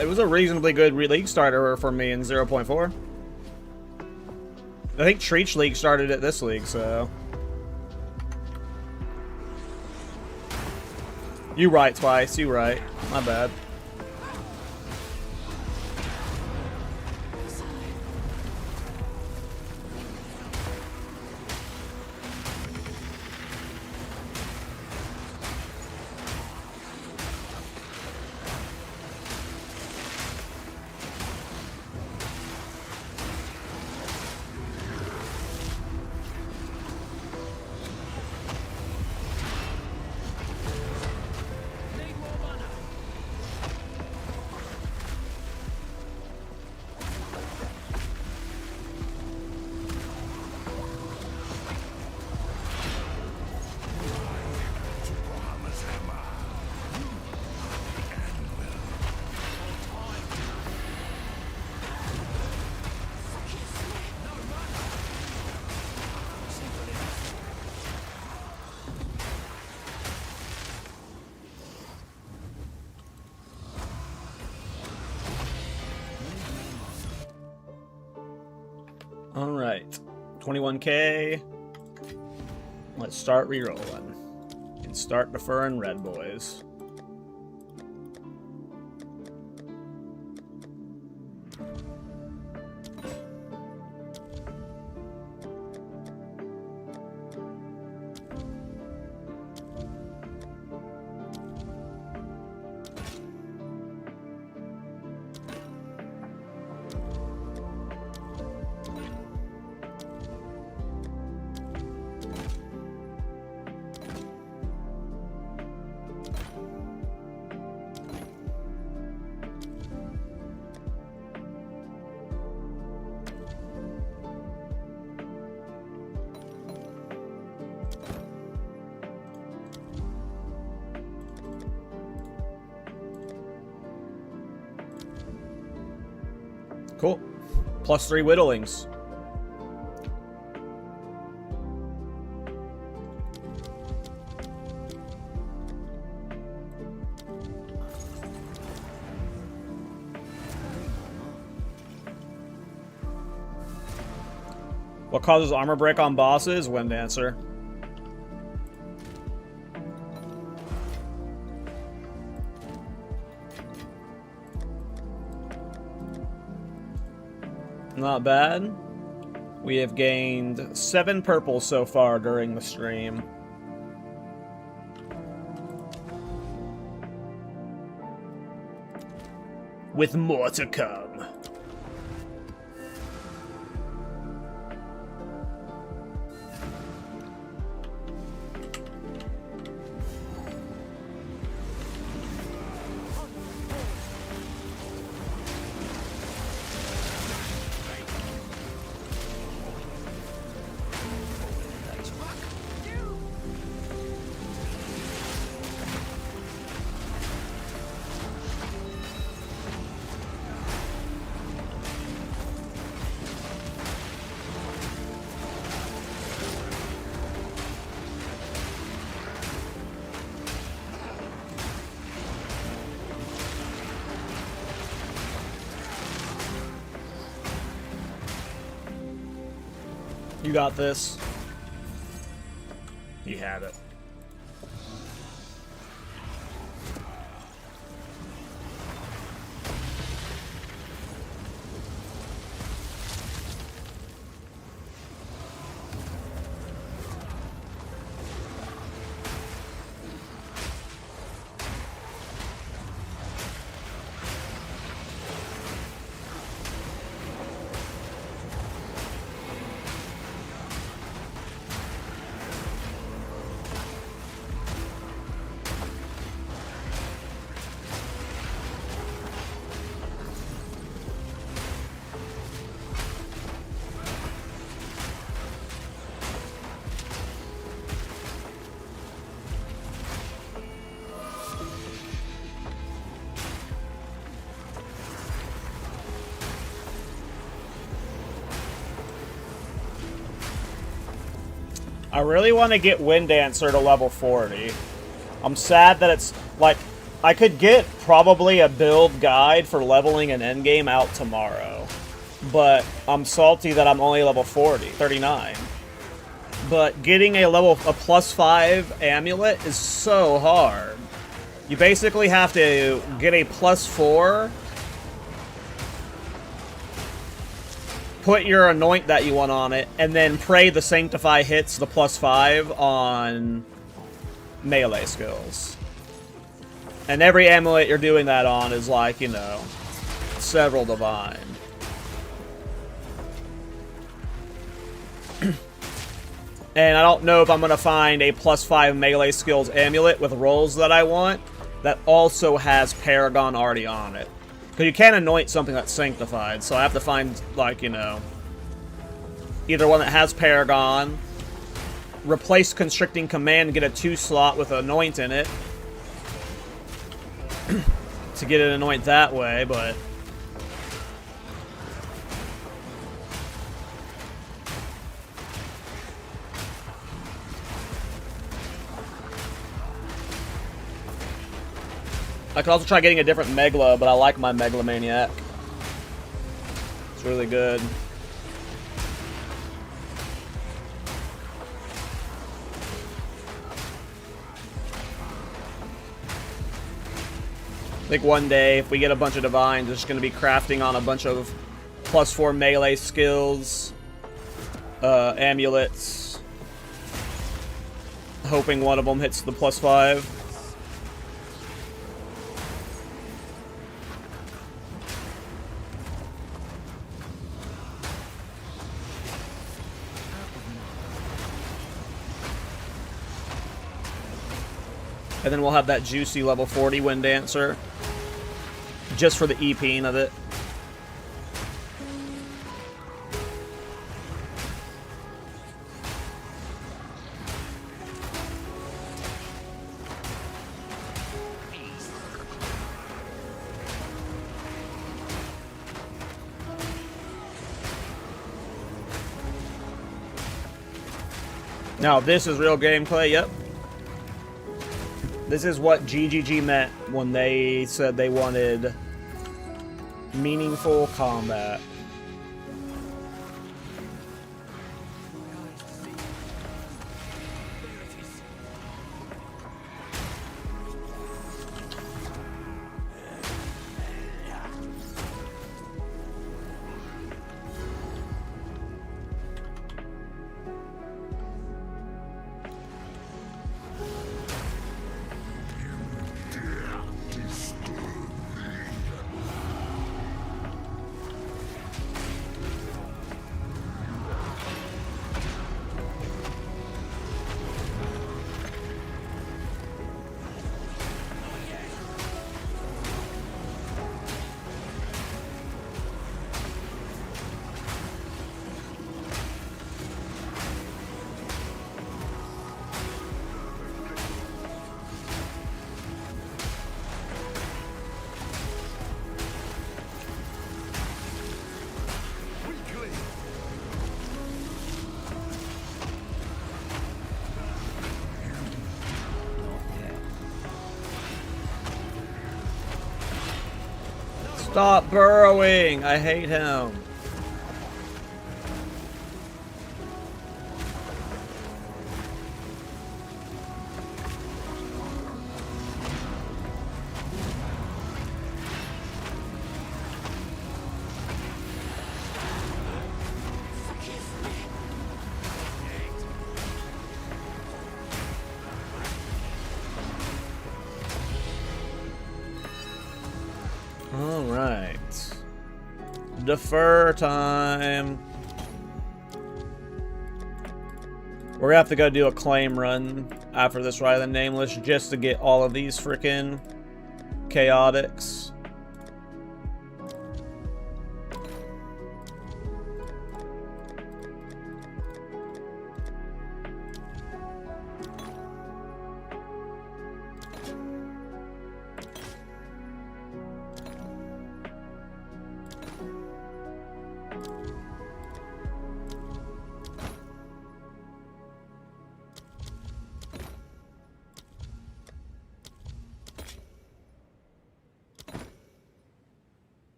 It was a reasonably good league starter for me in 0.4. I think Treach League started it this league, so... You right twice, you right. My bad. Alright. 21k. Let's start rerolling. And start deferring red boys. Cool. +3 whittlings. What causes armor break on bosses? Wind Dancer. Not bad. We have gained 7 purple so far during the stream. With more to come. You got this. You have it. I really want to get Wind Dancer to level 40. I'm sad that it's, like, I could get probably a build guide for leveling an endgame out tomorrow. But I'm salty that I'm only level 39. But getting a +5 amulet is so hard. You basically have to get a +4, put your anoint that you want on it, and then pray the Sanctify hits the +5 on melee skills. And every amulet you're doing that on is like, you know, several divine. And I don't know if I'm going to find a +5 melee skills amulet with rolls that I want that also has Paragon already on it. Because you can't anoint something that's sanctified, so I have to find, like, you know, either one that has Paragon, replace Constricting Command and get a 2-slot with Anoint in it to get an Anoint that way, but... I could also try getting a different Megla, but I like my Megalomaniac. It's really good. I think one day, if we get a bunch of Divines, it's just going to be crafting on a bunch of +4 melee skills, amulets, hoping one of them hits the +5. And then we'll have that juicy level 40 Wind Dancer. Just for the EPing of it. Now, this is real gameplay, yep. This is what GGG meant when they said they wanted meaningful combat. Stop burrowing! I hate him. Alright. Defer time. We're gonna have to go do a claim run after this Ride of the Nameless just to get all of these frickin' chaotics.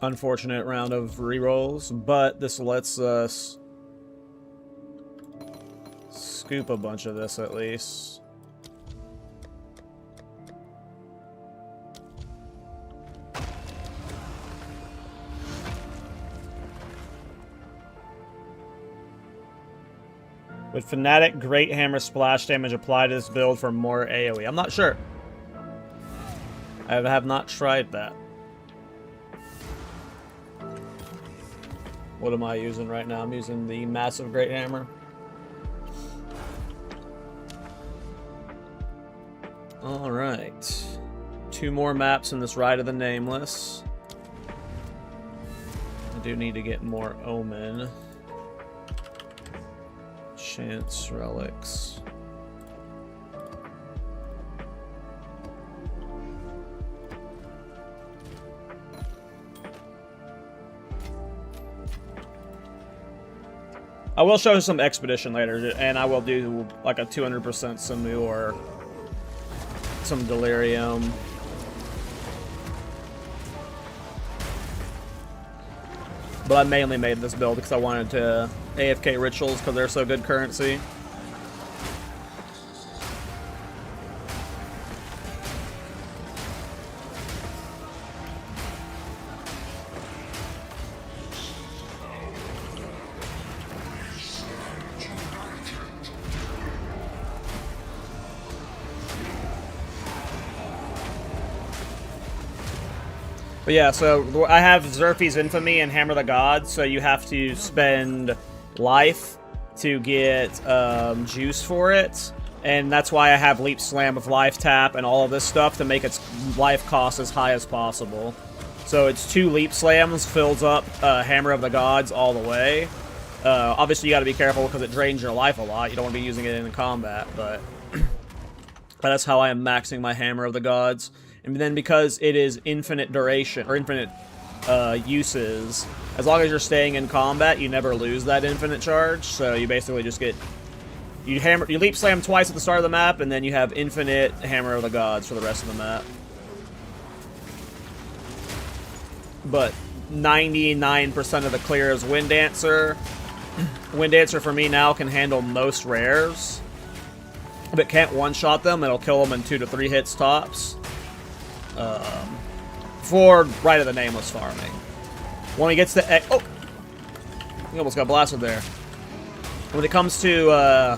unfortunate round of rerolls, but this lets us scoop a bunch of this at least. Would Fnatic Great Hammer splash damage apply to this build for more AoE? I'm not sure. I have not tried that. What am I using right now? I'm using the massive Great Hammer. Alright. 2 more maps in this Ride of the Nameless. I do need to get more Omen. Chance relics. I will show some Expedition later, and I will do like a 200% Samu or some Delirium. But I mainly made this build because I wanted to AFK Rituals because they're so good currency. But yeah, so I have Xerfe's Infamy and Hammer the Gods, so you have to spend life to get juice for it. And that's why I have Leap Slam with Life Tap and all of this stuff to make its life cost as high as possible. So it's 2 Leap Slams, fills up Hammer of the Gods all the way. Obviously you gotta be careful because it drains your life a lot. You don't want to be using it in combat, but that's how I am maxing my Hammer of the Gods. And then because it is infinite duration, or infinite uses, as long as you're staying in combat, you never lose that infinite charge. So you basically just get... You Leap Slam twice at the start of the map, and then you have infinite Hammer of the Gods for the rest of the map. But 99% of the clear is Wind Dancer. Wind Dancer for me now can handle most rares. If it can't one-shot them, it'll kill them in 2 to 3 hits tops. For Rite of the Nameless farming. When it gets to... Oh! We almost got blasted there. When it comes to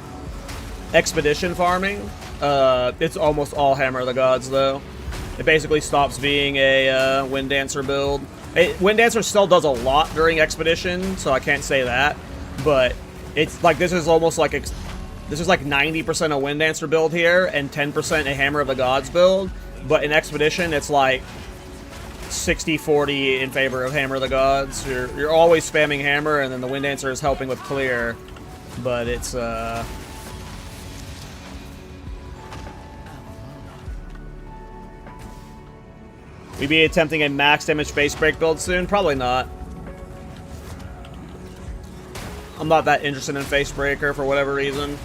Expedition farming, it's almost all Hammer of the Gods, though. It basically stops being a Wind Dancer build. Wind Dancer still does a lot during Expedition, so I can't say that. But it's like, this is almost like... This is like 90% a Wind Dancer build here, and 10% a Hammer of the Gods build. But in Expedition, it's like 60-40 in favor of Hammer of the Gods. You're always spamming Hammer, and then the Wind Dancer is helping with clear. But it's, we be attempting a max damage face break build soon? Probably not. I'm not that interested in face breaker for whatever reason.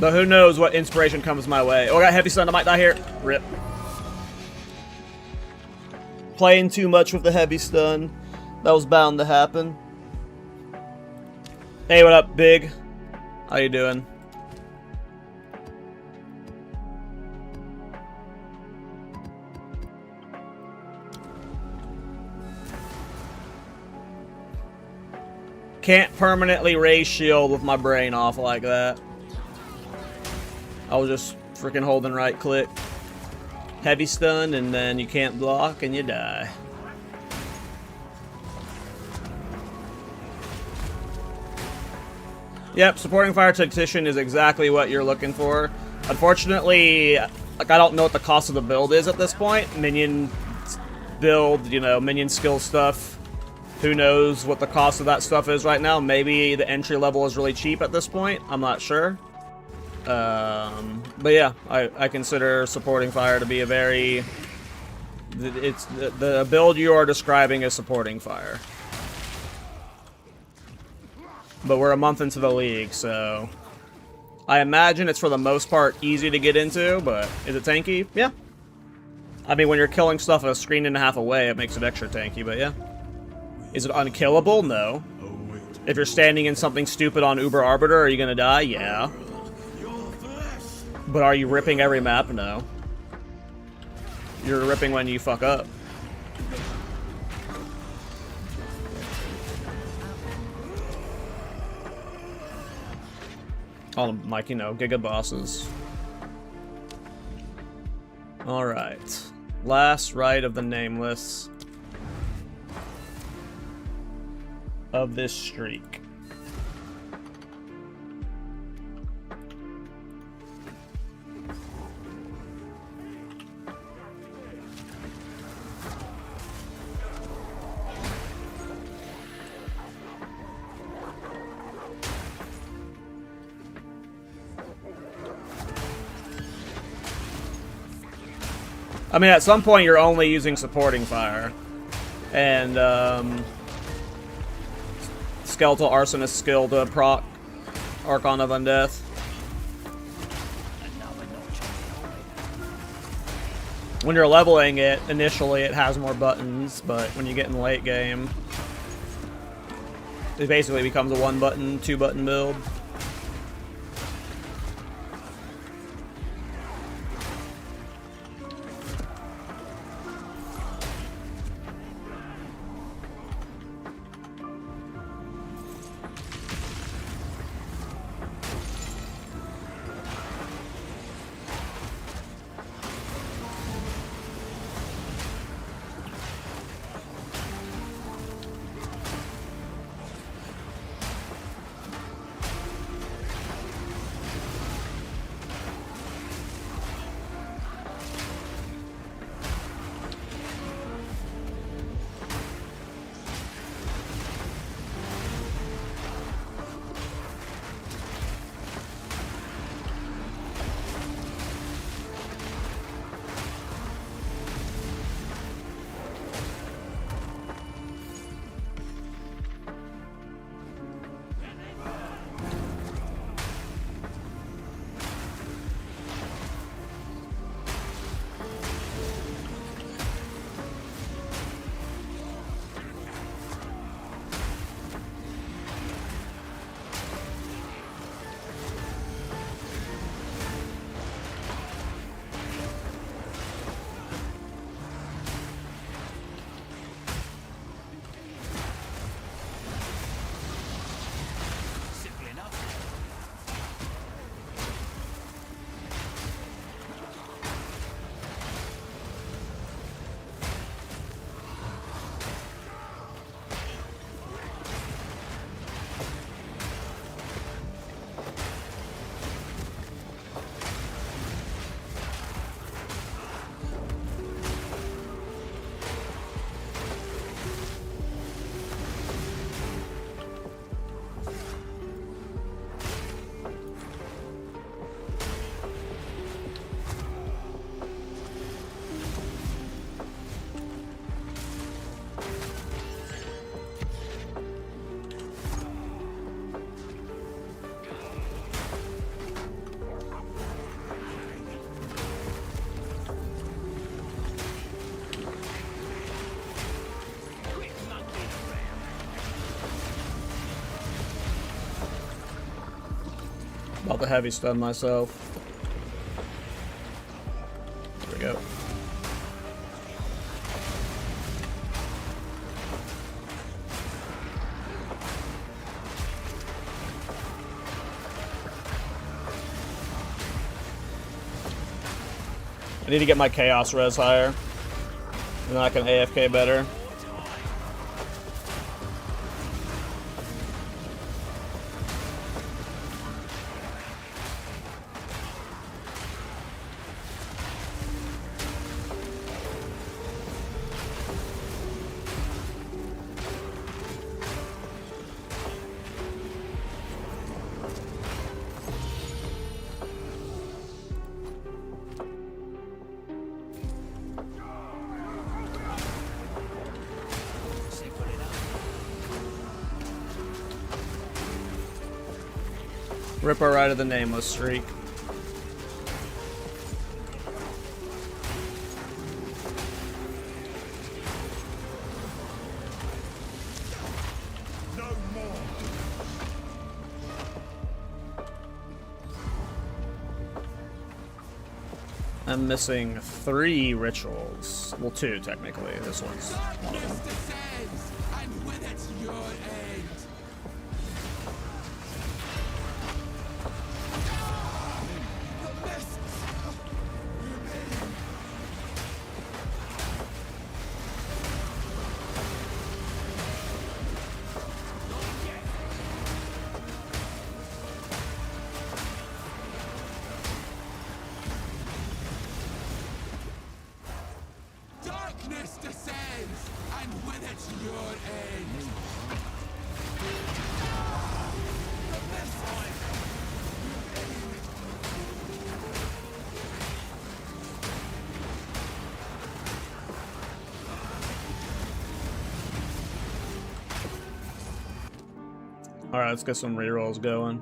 But who knows what inspiration comes my way. Oh, I got Heavy Stun. I might die here. Rip. Playing too much with the Heavy Stun. That was bound to happen. Hey, what up, Big? How you doing? Can't permanently raise shield with my brain off like that. I was just freaking holding right click. Heavy Stun, and then you can't block and you die. Yep, supporting Fire Tactician is exactly what you're looking for. Unfortunately, like, I don't know what the cost of the build is at this point. Minion build, you know, minion skill stuff Who knows what the cost of that stuff is right now? Maybe the entry level is really cheap at this point. I'm not sure. But yeah, I consider supporting fire to be a very... It's the build you are describing is supporting fire. But we're a month into the league, so... I imagine it's for the most part easy to get into, but is it tanky? Yeah. I mean, when you're killing stuff a screen and a half away, it makes it extra tanky, but yeah. Is it unkillable? No. If you're standing in something stupid on Uber Arbiter, are you gonna die? Yeah. But are you ripping every map? No. You're ripping when you fuck up. On, like, you know, Giga bosses. Alright. Last rite of the Nameless. Of this streak. I mean, at some point you're only using supporting fire. And, Skeletal Arsonist skill to proc Archon of Undeath. When you're leveling it, initially it has more buttons, but when you get in late game, it basically becomes a 1-button, 2-button build. About to heavy stun myself. There we go. I need to get my chaos res higher. And then I can AFK better. Rip her right of the nameless streak. No more. I'm missing 3 rituals. Well, 2 technically. This one's one of them. Descends, and with it your end. The mists. Darkness descends, and with it your end. Alright, let's get some rerolls going.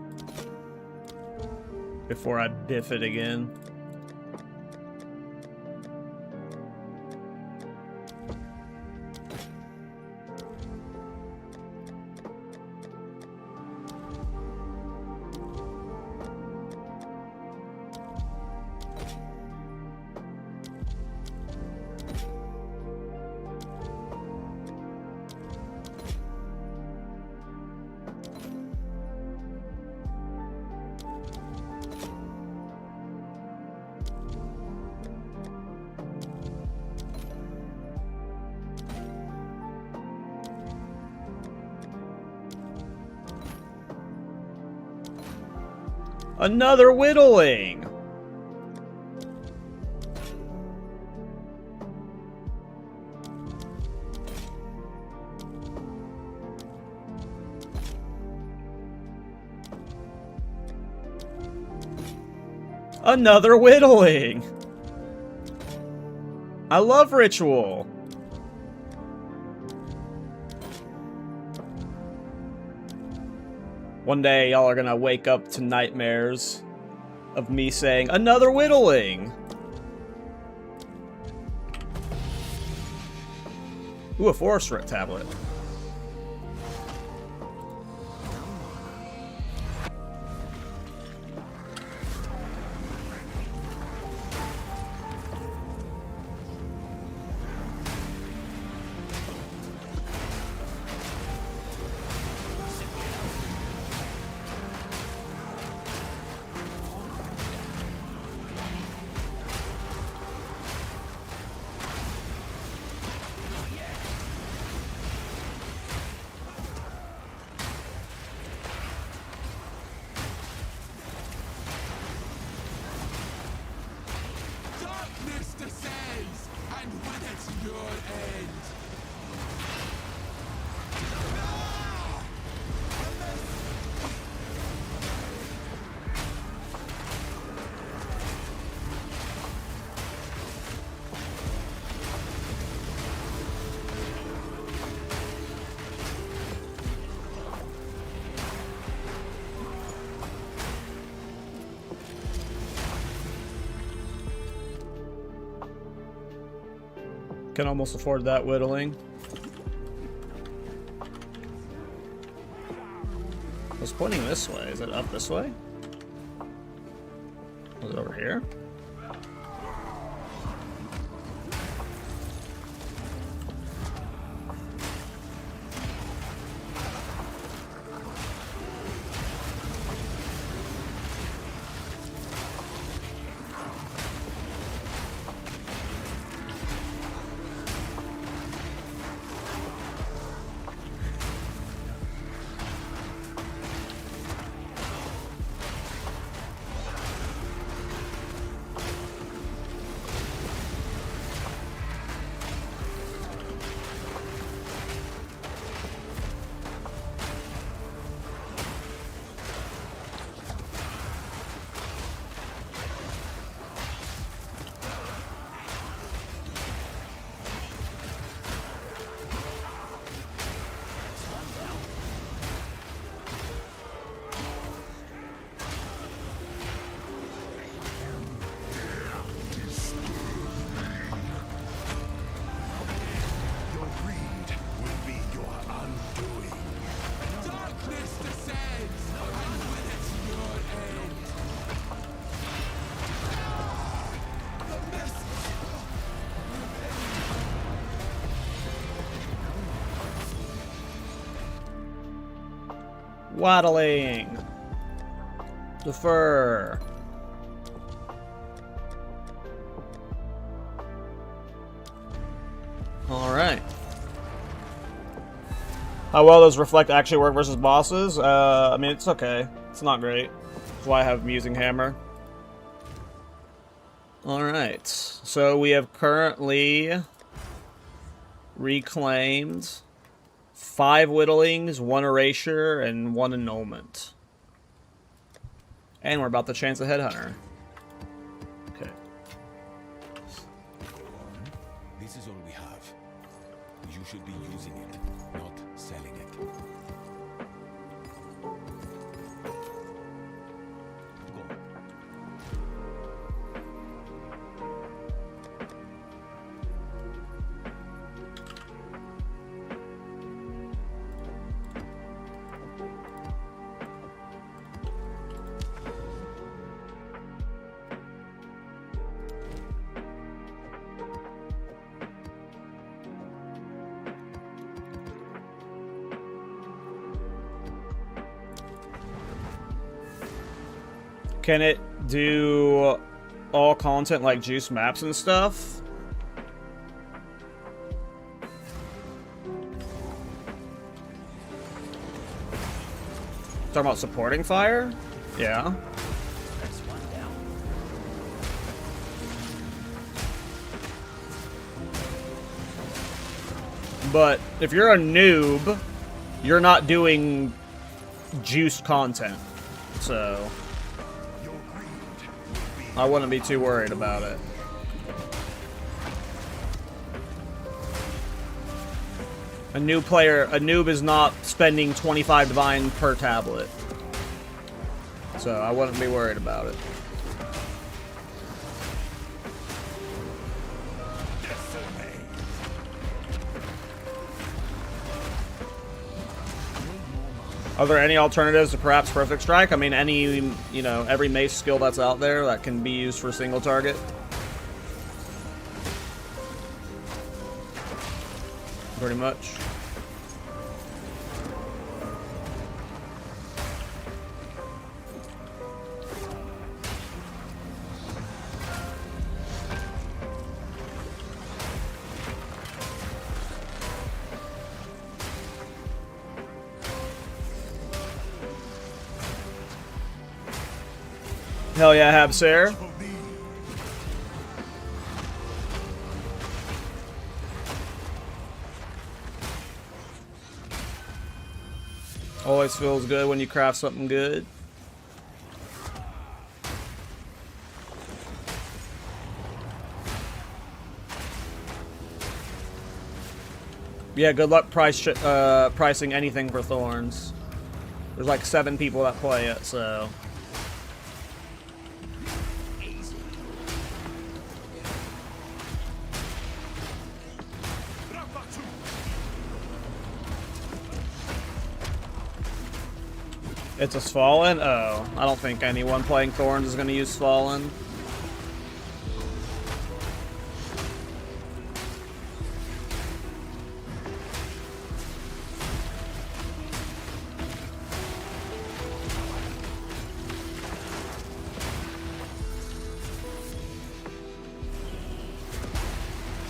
Before I biff it again. Another whittling! Another whittling! I love ritual! One day, y'all are gonna wake up to nightmares of me saying, another whittling! Ooh, a forest threat tablet. Darkness descends, and with it your end. Can almost afford that whittling. I was pointing this way. Is it up this way? Was it over here? Waddling. Defer. Alright. How well does Reflect actually work versus bosses? I mean, it's okay. It's not great. That's why I have Musing Hammer. Alright. So we have currently reclaimed 5 Whittlings, 1 Erasure, and 1 Annulment. And we're about to chance a Headhunter. Okay. Go on. This is all we have. You should be using it, not selling it. Go. Can it do all content like juice maps and stuff? Talking about supporting fire? Yeah. But if you're a noob, you're not doing juice content, so I wouldn't be too worried about it. A noob is not spending 25 divine per tablet, so I wouldn't be worried about it. Are there any alternatives to perhaps Perfect Strike? I mean, any, you know, every mace skill that's out there that can be used for a single target. Pretty much. Hell yeah, Habsare. Always feels good when you craft something good. Yeah, good luck pricing anything for Thorns. There's like 7 people that play it, so... It's a Fallen? Oh, I don't think anyone playing Thorns is going to use Fallen.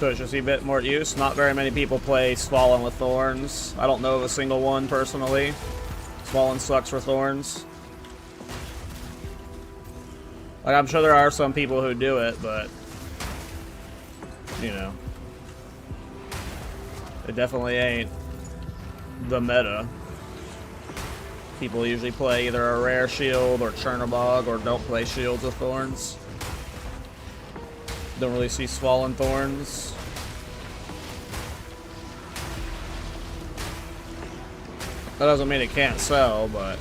So it should see a bit more use. Not very many people play Fallen with Thorns. I don't know of a single one personally. Fallen sucks for Thorns. Like, I'm sure there are some people who do it, but you know, it definitely ain't the meta. People usually play either a rare shield or Chernobog, or don't play shields with Thorns. Don't really see Fallen Thorns. That doesn't mean it can't sell, but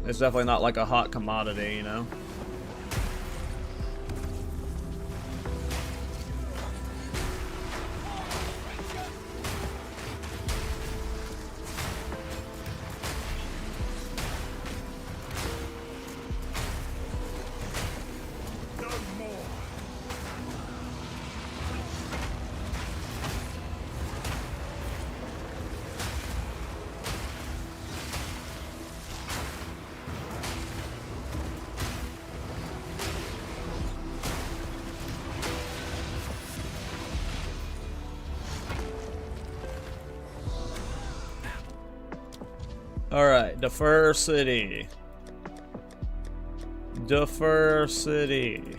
it's definitely not like a hot commodity, you know? Alright, defer city. Defer city.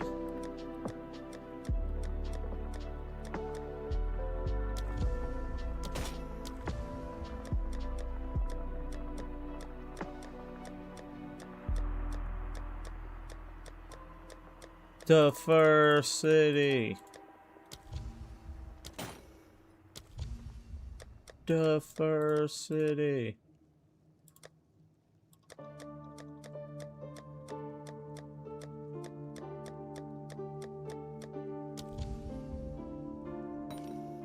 Defer city. Defer city.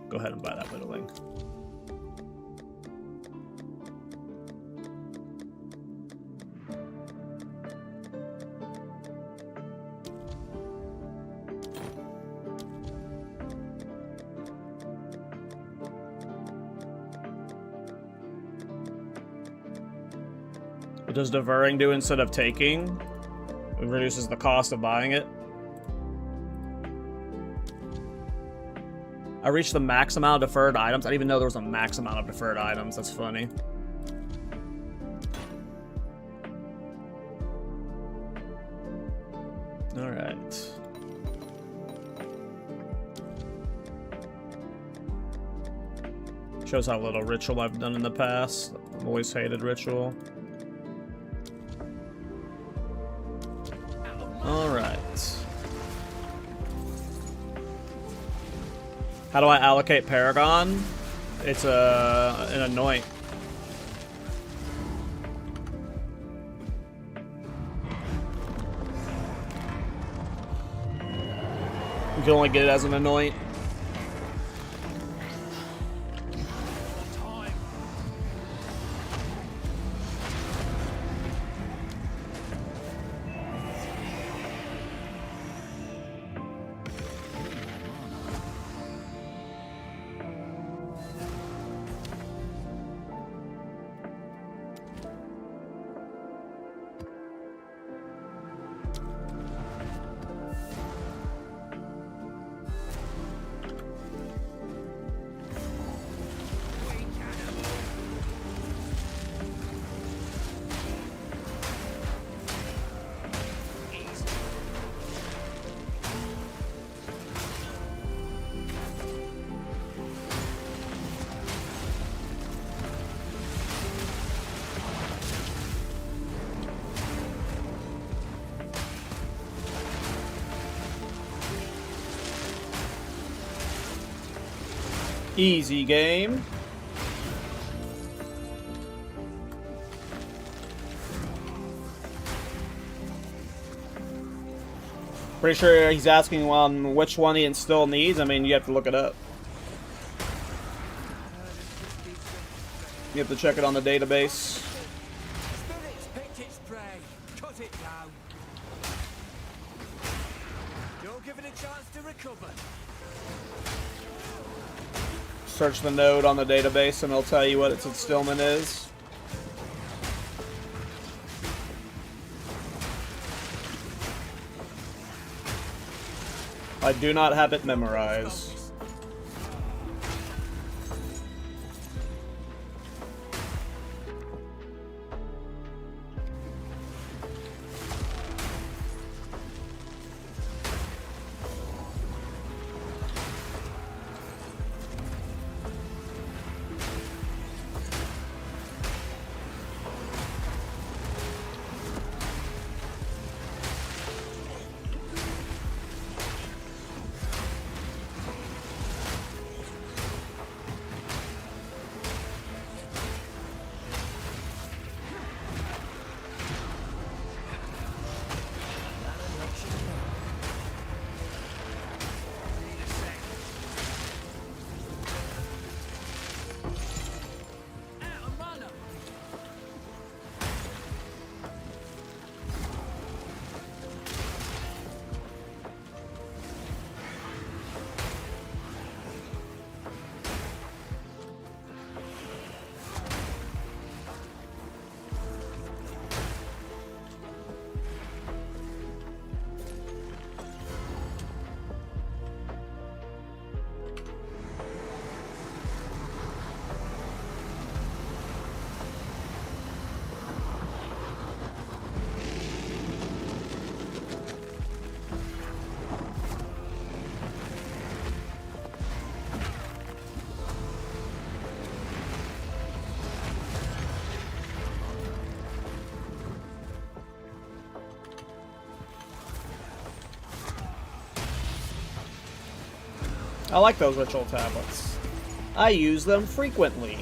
Go ahead and buy that middling. What does deferring do instead of taking? It reduces the cost of buying it. I reached the max amount of deferred items. I didn't even know there was a max amount of deferred items. That's funny. Alright. Shows how little ritual I've done in the past. I've always hated ritual. Alright. How do I allocate Paragon? It's an anoint. You can only get it as an anoint. Easy game. Pretty sure he's asking on which one he still needs. I mean, you have to look it up. You have to check it on the database. Spirits picked its prey. Cut it down. Don't give it a chance to recover. Search the node on the database and it'll tell you what its stillman is. I do not have it memorized. I like those ritual tablets. I use them frequently.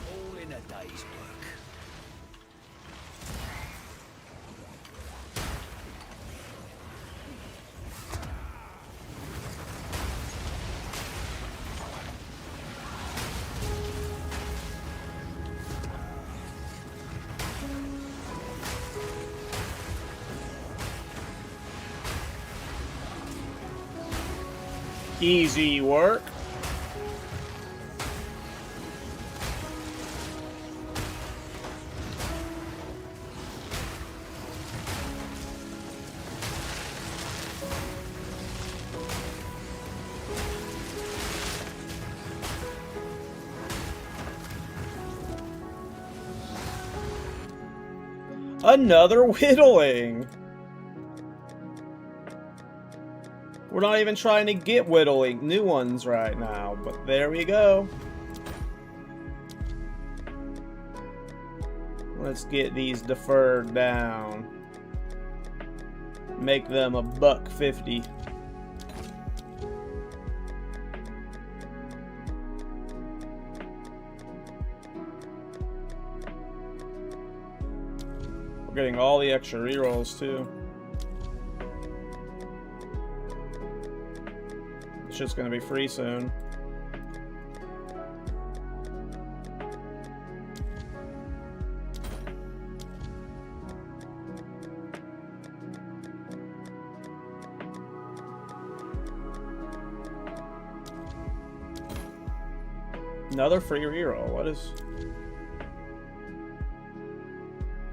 All in a day's work. Easy work. Another whittling. We're not even trying to get whittling new ones right now, but there we go. Let's get these deferred down. Make them $1.50. We're getting all the extra rerolls too. It's just gonna be free soon. Another free reroll. What is...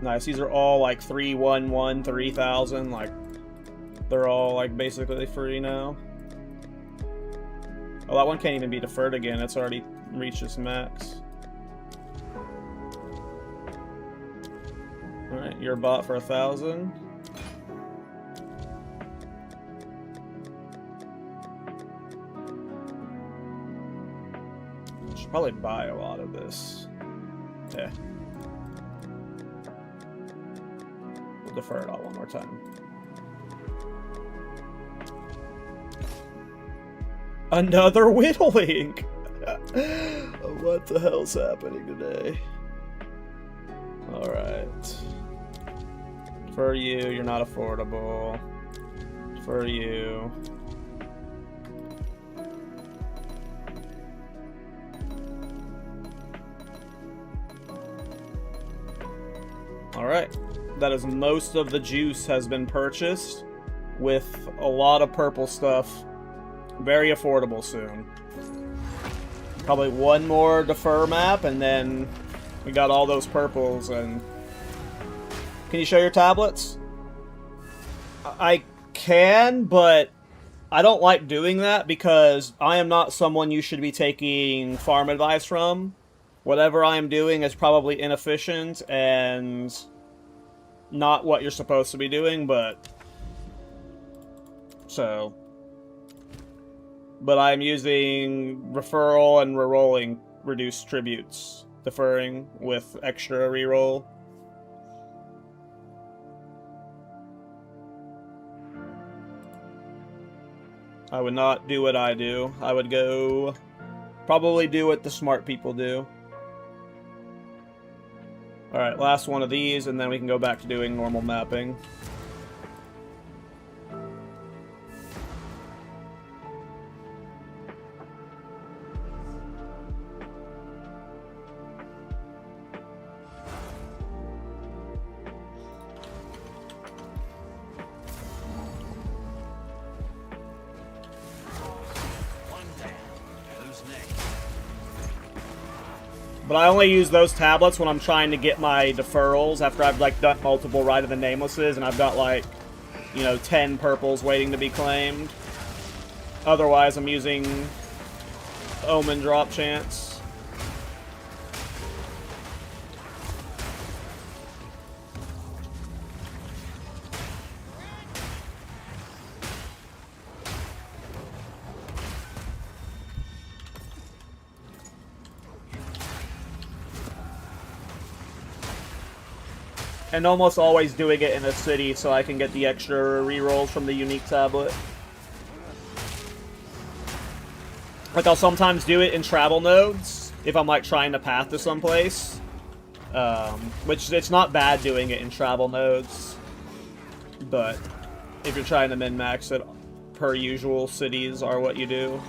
Nice. These are all like 311, 3000. Like, they're all like basically free now. Oh, that one can't even be deferred again. It's already reached its max. Alright, you're bought for 1,000. Should probably buy a lot of this. Yeah. We'll defer it all one more time. Another whittling! What the hell's happening today? Alright. For you, you're not affordable. For you. Alright. That is most of the juice has been purchased, with a lot of purple stuff. Very affordable soon. Probably one more defer map, and then we got all those purples. And can you show your tablets? I can, but I don't like doing that because I am not someone you should be taking farm advice from. Whatever I am doing is probably inefficient and not what you're supposed to be doing, but... So... But I'm using referral and rerolling reduced tributes. Deferring with extra reroll. I would not do what I do. I would go... Probably do what the smart people do. Alright, last one of these, and then we can go back to doing normal mapping. But I only use those tablets when I'm trying to get my deferrals after I've like done multiple Rite of the Namelesses and I've got like, you know, 10 purples waiting to be claimed. Otherwise, I'm using Omen drop chance. And almost always doing it in a city so I can get the extra rerolls from the unique tablet. Like, I'll sometimes do it in travel nodes if I'm, like, trying to path to someplace. Which, it's not bad doing it in travel nodes. But if you're trying to min-max it, per usual, cities are what you do.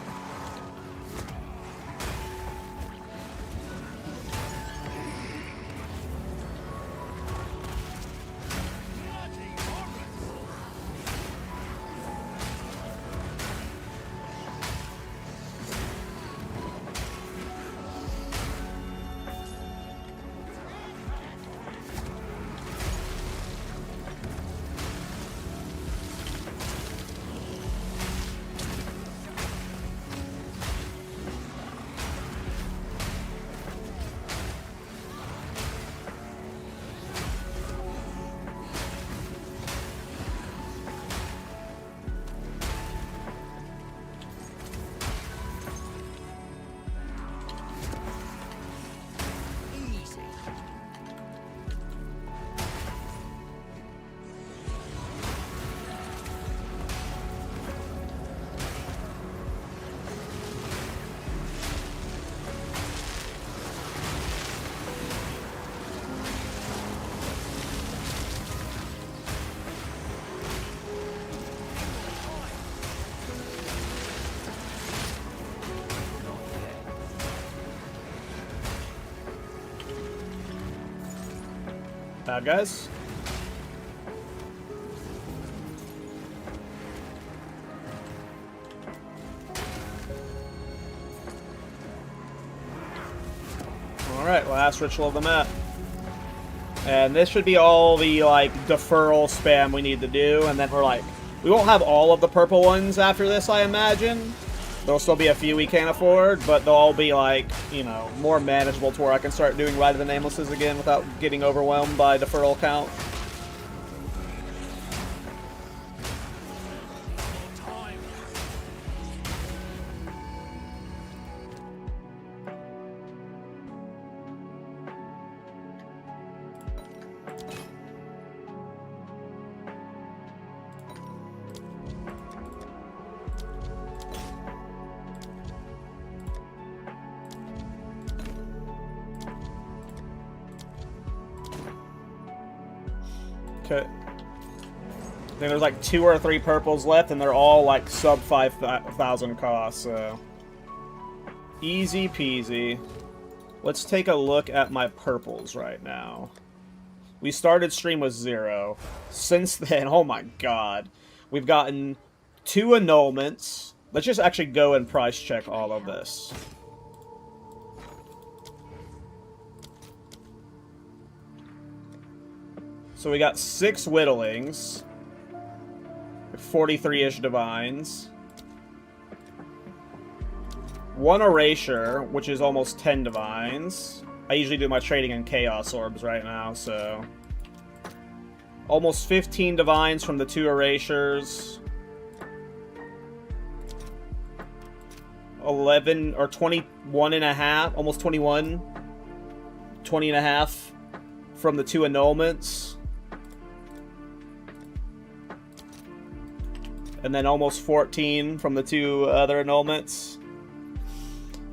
Bad guys. Alright, last ritual of the map. And this should be all the, like, deferral spam we need to do, and then we're like... We won't have all of the purple ones after this, I imagine. There'll still be a few we can't afford, but they'll all be, like, you know, more manageable to where I can start doing Rite of the Namelesses again without getting overwhelmed by deferral count. Okay. I think there's like 2 or 3 purples left, and they're all like sub 5,000 cost, so... Easy peasy. Let's take a look at my purples right now. We started stream with 0. Since then, oh my god. We've gotten 2 annulments. Let's just actually go and price check all of this. So we got 6 Whittlings, 43-ish Divines, 1 Erasure, which is almost 10 Divines. I usually do my trading in Chaos Orbs right now, so... Almost 15 Divines from the 2 Erasures. 11, or 21 and a half, almost 21. 20 and a half from the 2 Annulments. And then almost 14 from the 2 other annulments.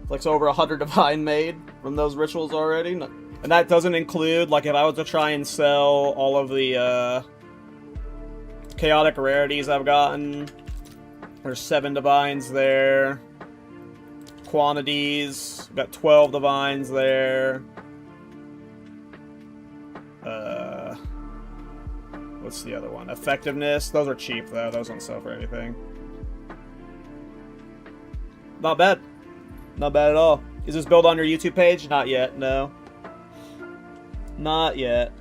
Like, so over 100 divine made from those rituals already. And that doesn't include, like, if I was to try and sell all of the chaotic rarities I've gotten. There's 7 divines there. Quantities. Got 12 divines there. What's the other one? Effectiveness. Those are cheap, though. Those don't sell for anything. Not bad. Not bad at all. Is this build on your YouTube page? Not yet, no. Not yet.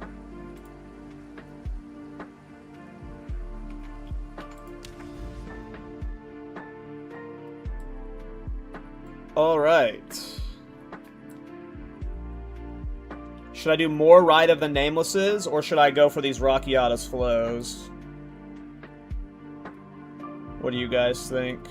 Alright. Should I do more Rite of the Namelesses, or should I go for these Rakiatas flows? What do you guys think?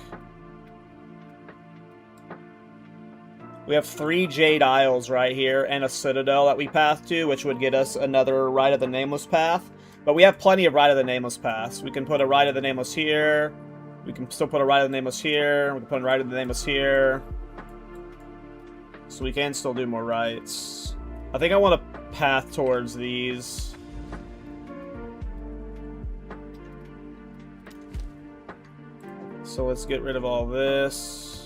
We have 3 Jade Isles right here, and a Citadel that we path to, which would get us another Rite of the Nameless path. But we have plenty of Rite of the Nameless paths. We can put a Rite of the Nameless here. We can still put a Rite of the Nameless here. We can put a Rite of the Nameless here. So we can still do more rites. I think I want to path towards these. So let's get rid of all this.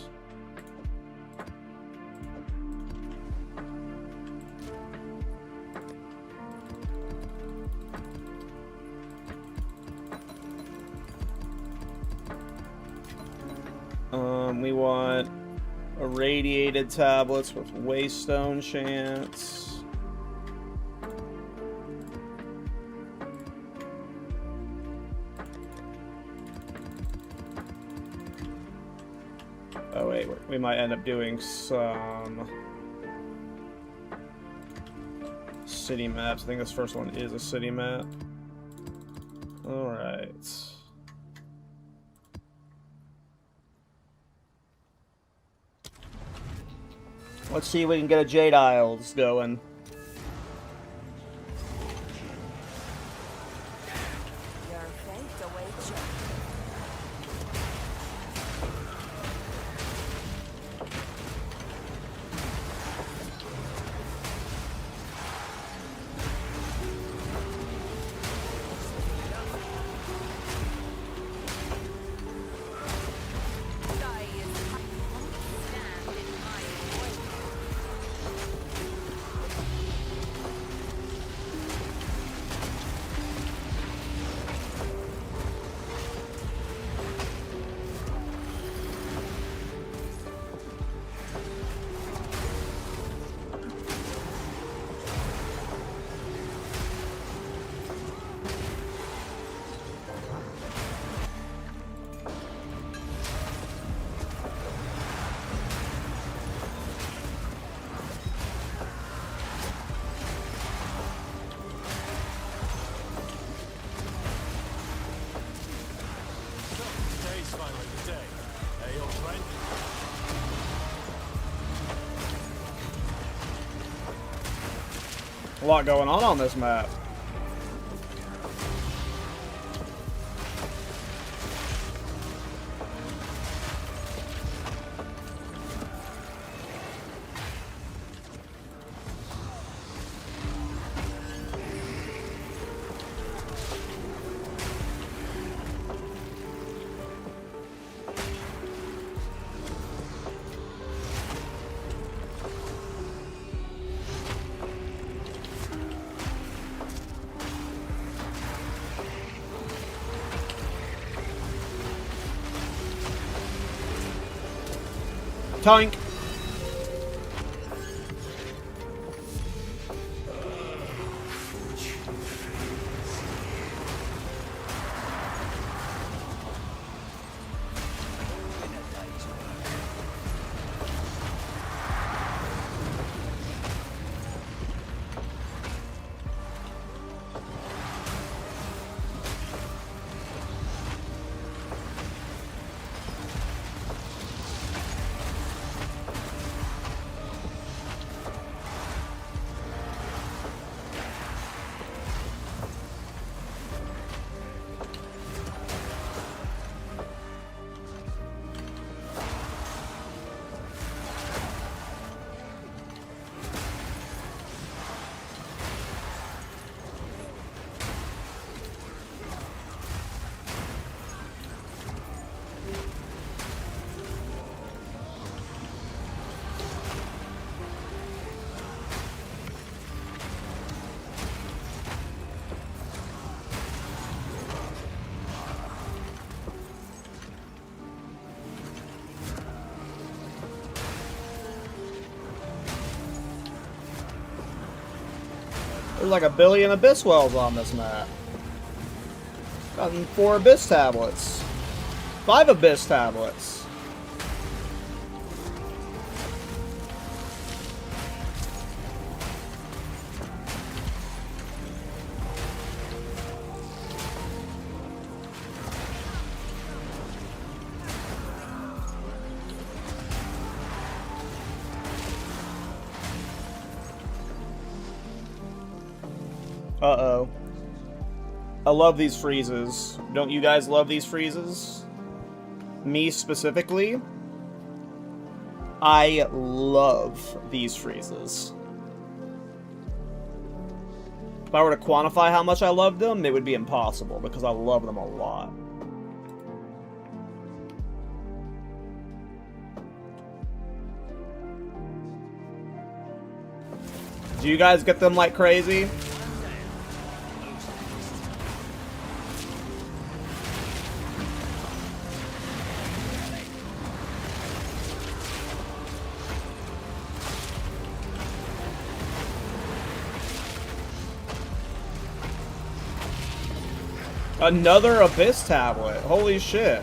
We want irradiated tablets with Waystone chance. Oh wait, we might end up doing some city maps. I think this first one is a city map. Alright. Let's see if we can get a Jade Isles going. Your fate awaits you. Die is stand in my way. Today's finally the day. Hey, old friend. A lot going on this map. Tank. There's like 1 billion Abyss Wells on this map. Gotten 4 Abyss Tablets. 5 Abyss Tablets. Uh-oh. I love these freezes. Don't you guys love these freezes? Me specifically? I love these freezes. If I were to quantify how much I love them, it would be impossible, because I love them a lot. Do you guys get them like crazy? Another Abyss tablet. Holy shit.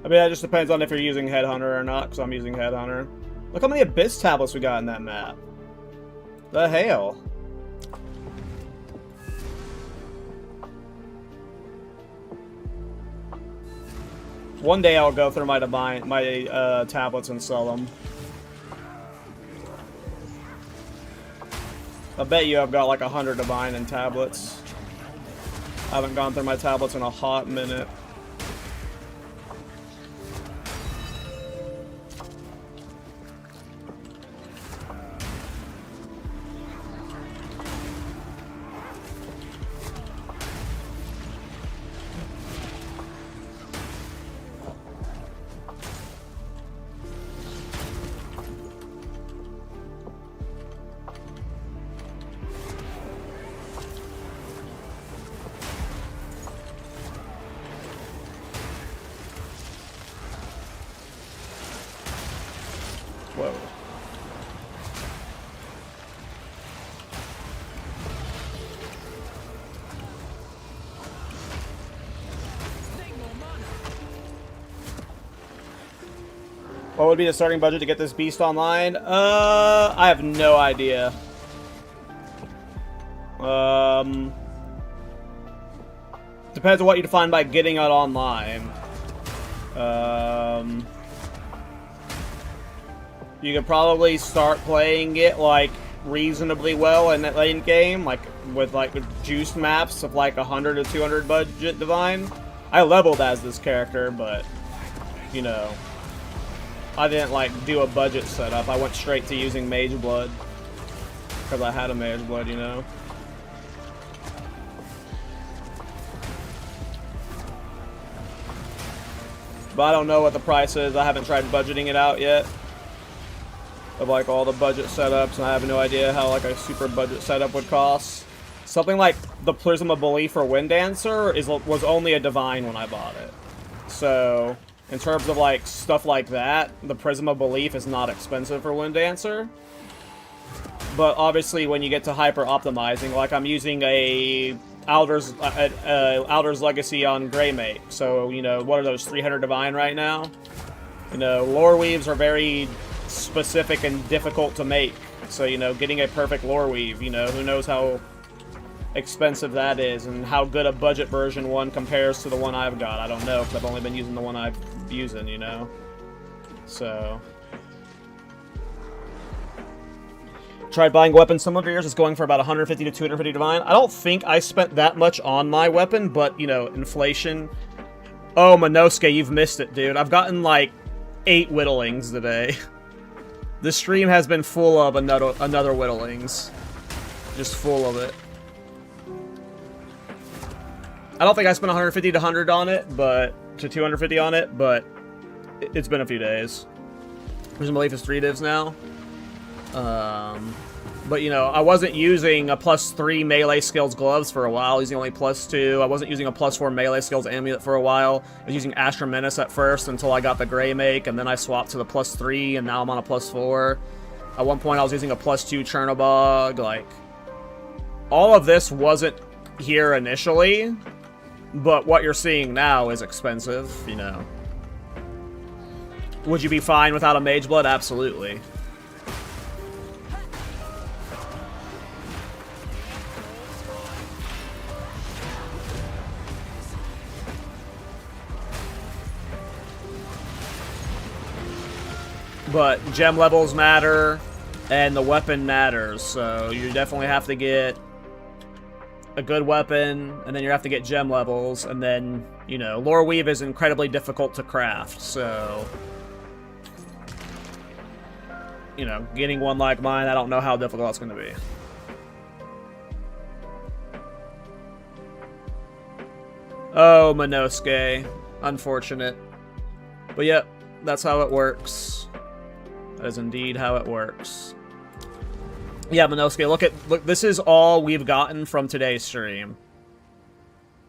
I mean, that just depends on if you're using Headhunter or not, because I'm using Headhunter. Look how many Abyss tablets we got in that map. The hell? One day I'll go through my tablets and sell them. I bet you I've got like 100 Divine and tablets. I haven't gone through my tablets in a hot minute. Whoa. What would be the starting budget to get this beast online? I have no idea. Depends on what you define by getting it online. You could probably start playing it like reasonably well in that late game, like with juiced maps of like 100 to 200 budget divine. I leveled as this character, but you know, I didn't like do a budget setup. I went straight to using Mage Blood because I had a Mage Blood, you know. But I don't know what the price is. I haven't tried budgeting it out yet. Of like all the budget setups, and I have no idea how like a super budget setup would cost. Something like the Prism of Belief for Wind Dancer was only a divine when I bought it. So in terms of like stuff like that, the Prism of Belief is not expensive for Wind Dancer. But obviously when you get to hyper optimizing, like I'm using a Alder's Legacy on Greymate. So, you know, what are those, 300 divine right now? You know, lore weaves are very specific and difficult to make. So, you know, getting a perfect lore weave, you know, who knows how expensive that is and how good a budget version one compares to the one I've got. I don't know, because I've only been using the one I've using, you know. So tried buying weapons. Some of yours is going for about 150 to 250 divine. I don't think I spent that much on my weapon, but, you know, inflation. Oh, Minosuke, you've missed it, dude. I've gotten, like, 8 whittlings today. This stream has been full of another Whittlings. Just full of it. I don't think I spent 150 to 100 on it, but to 250 on it, but it's been a few days. There's belief it's 3 divs now. But you know, I wasn't using a +3 melee skills gloves for a while, using only +2. I wasn't using a +4 melee skills amulet for a while. I was using Astra Menace at first until I got the Grey Make, and then I swapped to the +3, and now I'm on a +4. At one point I was using a +2 Chernobog. Like, all of this wasn't here initially, but what you're seeing now is expensive, you know. Would you be fine without a Mage Blood? Absolutely. But gem levels matter, and the weapon matters, so you definitely have to get a good weapon, and then you have to get gem levels, and then, you know, Lore Weave is incredibly difficult to craft, so... You know, getting one like mine, I don't know how difficult it's going to be. Oh, Minosuke. Unfortunate. But yep, that's how it works. That is indeed how it works. Yeah, Minosuke, look, this is all we've gotten from today's stream.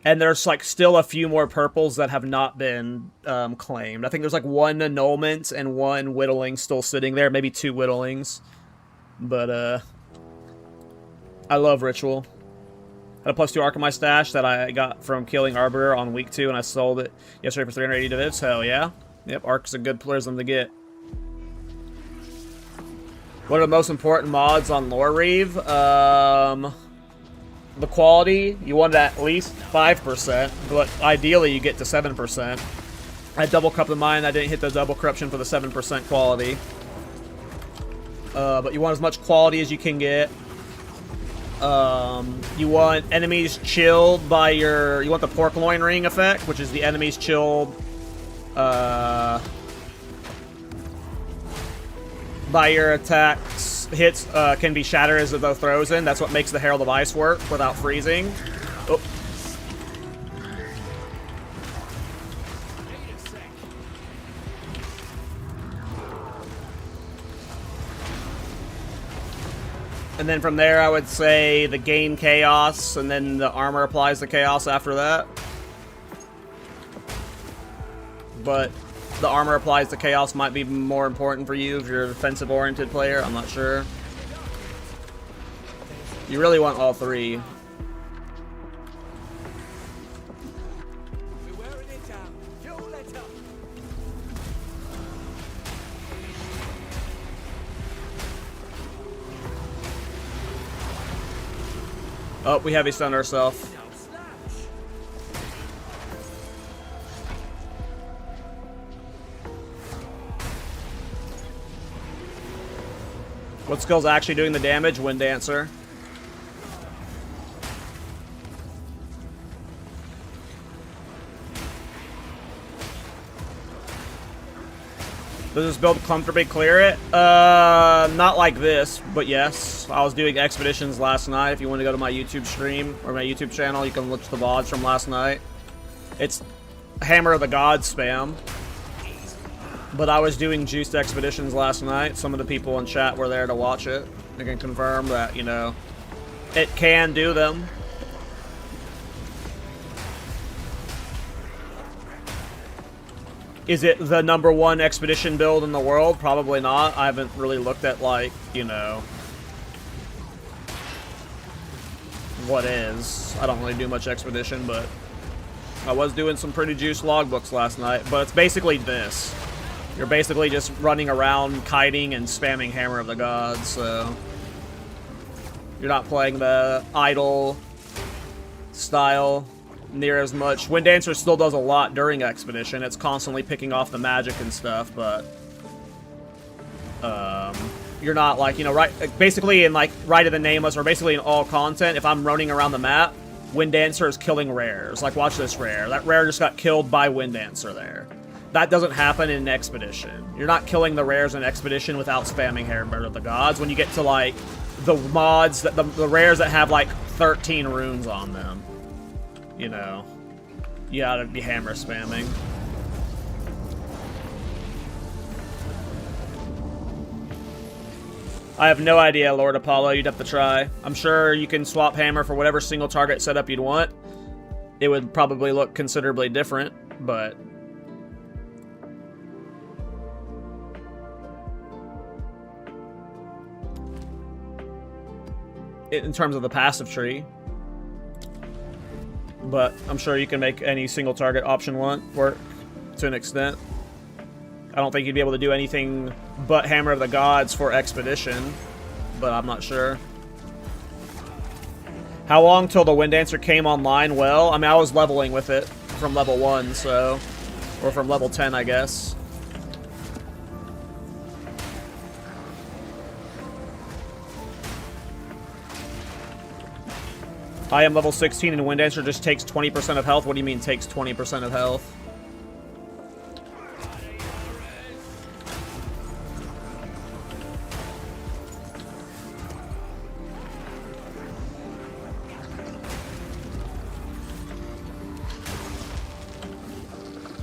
And there's, like, still a few more purples that have not been claimed. I think there's, like, 1 annulment and 1 whittling still sitting there. Maybe 2 whittlings. But, I love Ritual. Had a +2 arc in my stash that I got from killing Arbiter on week 2, and I sold it yesterday for 380 divs. Hell yeah. Yep, Arc's a good prism to get. What are the most important mods on Lore Reeve? The quality, you want at least 5%, but ideally you get to 7%. I double corrupted mine, I didn't hit the double corruption for the 7% quality. But you want as much quality as you can get. You want enemies chilled by your... You want the Pork Loin Ring effect, which is the enemies chilled... by your attacks, hits can be shattered as though throws in. That's what makes the Herald of Ice work without freezing. Oh. And then from there, I would say the gain chaos, and then the armor applies the chaos after that. But the armor applies to chaos might be more important for you if you're a defensive-oriented player. I'm not sure. You really want all 3. Oh, we heavy stunned ourselves. What skill's actually doing the damage? Wind Dancer. Does this build comfortably clear it? Not like this, but yes. I was doing expeditions last night. If you want to go to my YouTube stream or my YouTube channel, you can look at the VODs from last night. It's Hammer of the Gods spam. But I was doing juiced expeditions last night. Some of the people in chat were there to watch it. They can confirm that, you know, it can do them. Is it the #1 expedition build in the world? Probably not. I haven't really looked at, like, you know, what is. I don't really do much expedition, but I was doing some pretty juiced logbooks last night. But it's basically this. You're basically just running around kiting and spamming Hammer of the Gods, so you're not playing the idle style near as much. Wind Dancer still does a lot during Expedition. It's constantly picking off the magic and stuff, but you're not, like, you know, right, basically in, like, Rite of the Nameless, or basically in all content, if I'm running around the map, Wind Dancer is killing rares. Like, watch this rare. That rare just got killed by Wind Dancer there. that doesn't happen in Expedition. You're not killing the rares in Expedition without spamming Herald of the Gods. When you get to, like, the mods, that the rares that have, like, 13 runes on them, you know, you gotta be hammer spamming. I have no idea, Lord Apollo. You'd have to try. I'm sure you can swap hammer for whatever single target setup you'd want. It would probably look considerably different, but... in terms of the passive tree. But I'm sure you can make any single target option one work to an extent. I don't think you'd be able to do anything but Hammer of the Gods for Expedition, but I'm not sure. How long till the Wind Dancer came online? Well, I mean, I was leveling with it from level 1, so... or from level 10, I guess. I am level 16 and Wind Dancer just takes 20% of health. What do you mean takes 20% of health?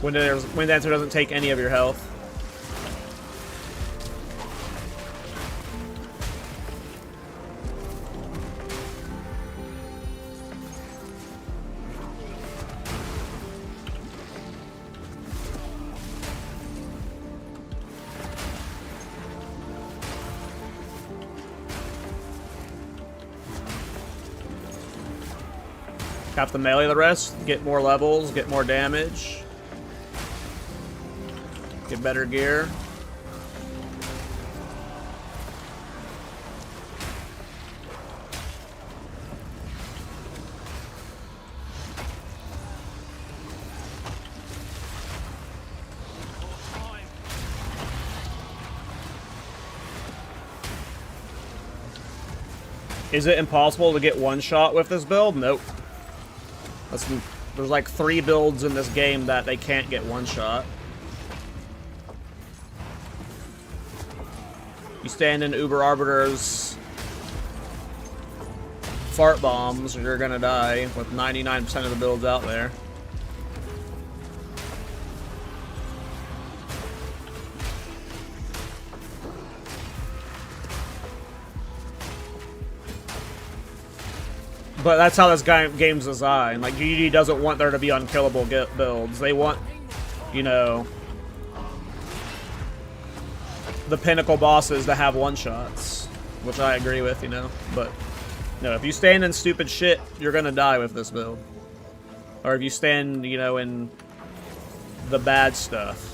Wind Dancer doesn't take any of your health. Have to melee the rest, get more levels, get more damage. Get better gear. Is it impossible to get one shot with this build? Nope. There's like 3 builds in this game that they can't get one shot. You stand in Uber Arbiter's fart bombs, you're gonna die with 99% of the builds out there. But that's how this game's designed. Like, GD doesn't want there to be unkillable builds. They want, you know, the pinnacle bosses to have one-shots, which I agree with, you know. But, no, if you stand in stupid shit, you're gonna die with this build. Or if you stand, you know, in the bad stuff.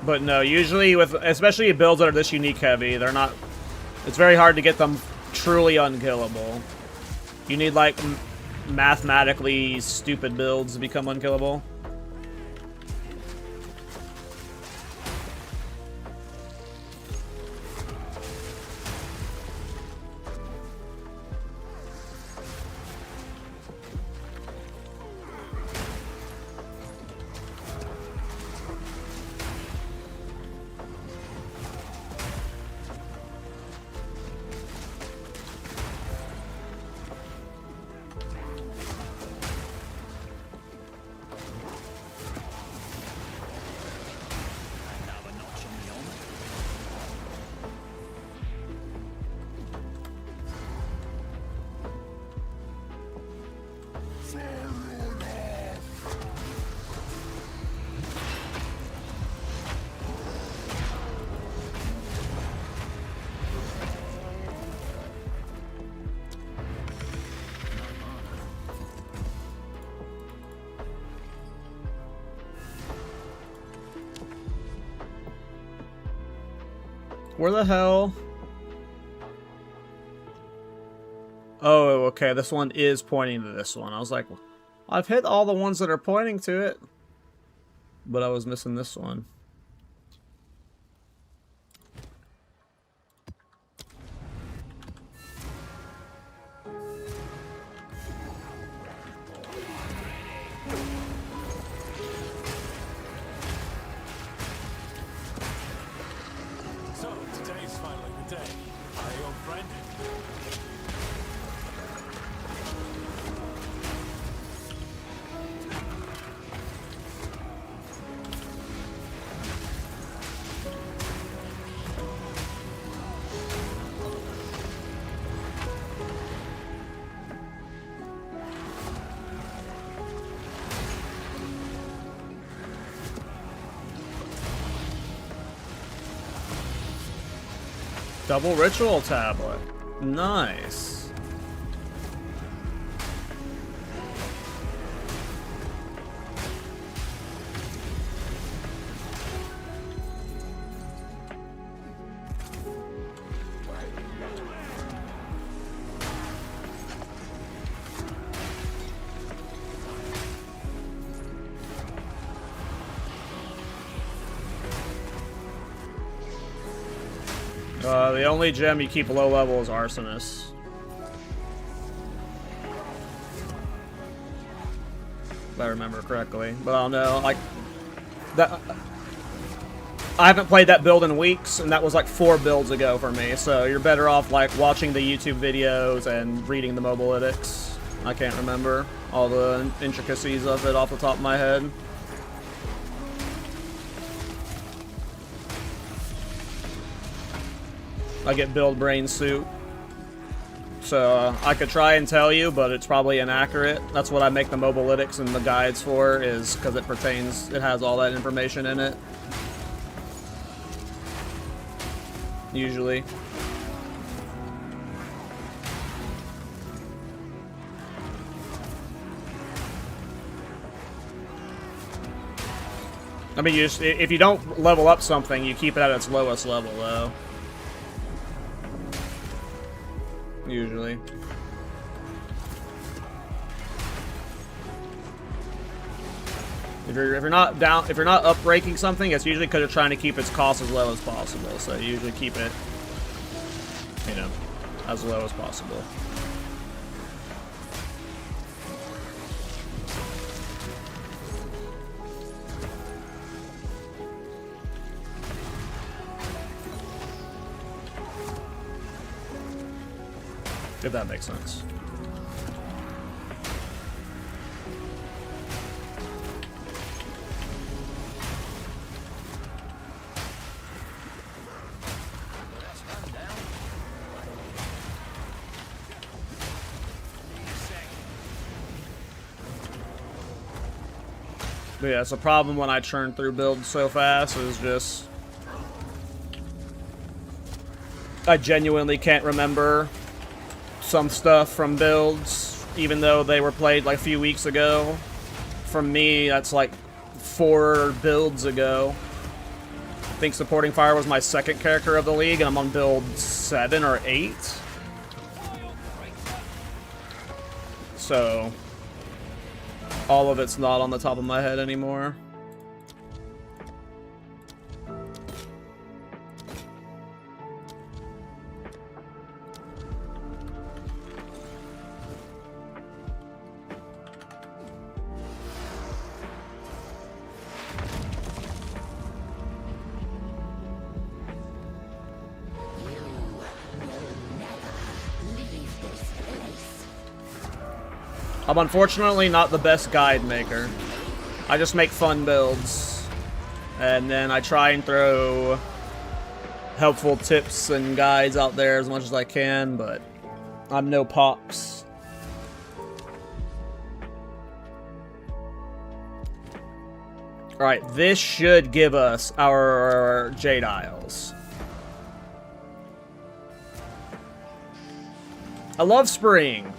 But no, usually with, especially builds that are this unique heavy, they're not, it's very hard to get them truly unkillable. You need like mathematically stupid builds to become unkillable. Where the hell? Oh, okay, this one is pointing to this one. I was like, I've hit all the ones that are pointing to it, but I was missing this one. So, today's finally the day. Hey, old friend. Double ritual tablet. Nice. The only gem you keep low level is Arsonist. If I remember correctly. But I don't know, like... that. I haven't played that build in weeks, and that was like 4 builds ago for me, so you're better off like watching the YouTube videos and reading the mobalytics. I can't remember all the intricacies of it off the top of my head. I get build brain suit. So I could try and tell you, but it's probably inaccurate. That's what I make the mobalytics and the guides for, is because it pertains, it has all that information in it. Usually. I mean, you just, if you don't level up something, you keep it at its lowest level, though. Usually. If you're not up-breaking something, it's usually because you're trying to keep its cost as low as possible. So you usually keep it, you know, as low as possible. If that makes sense. But yeah, it's a problem when I churn through builds so fast, is just... I genuinely can't remember some stuff from builds, even though they were played like a few weeks ago. From me, that's like 4 builds ago. I think supporting fire was my 2nd character of the league, and I'm on build 7 or 8. So all of it's not on the top of my head anymore. I'm unfortunately not the best guide maker. I just make fun builds. And then I try and throw helpful tips and guides out there as much as I can, but I'm no Pox. Alright, this should give us our Jade Isles. I love spring.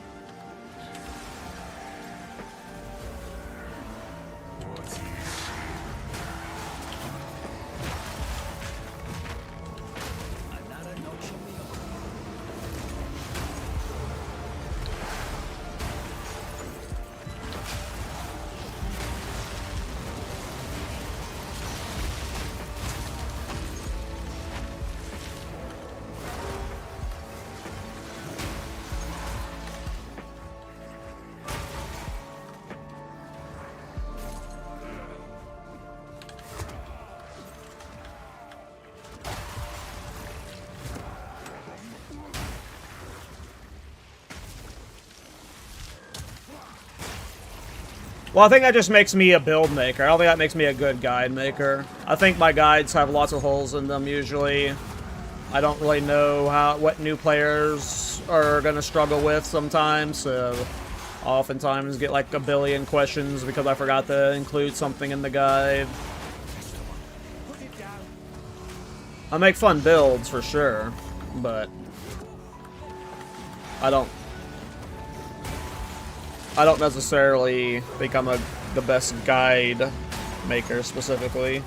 Well, I think that just makes me a build maker. I don't think that makes me a good guide maker. I think my guides have lots of holes in them usually. I don't really know what new players are going to struggle with sometimes, so oftentimes get like a billion questions because I forgot to include something in the guide. I make fun builds for sure, but I don't necessarily think I'm the best guide maker specifically.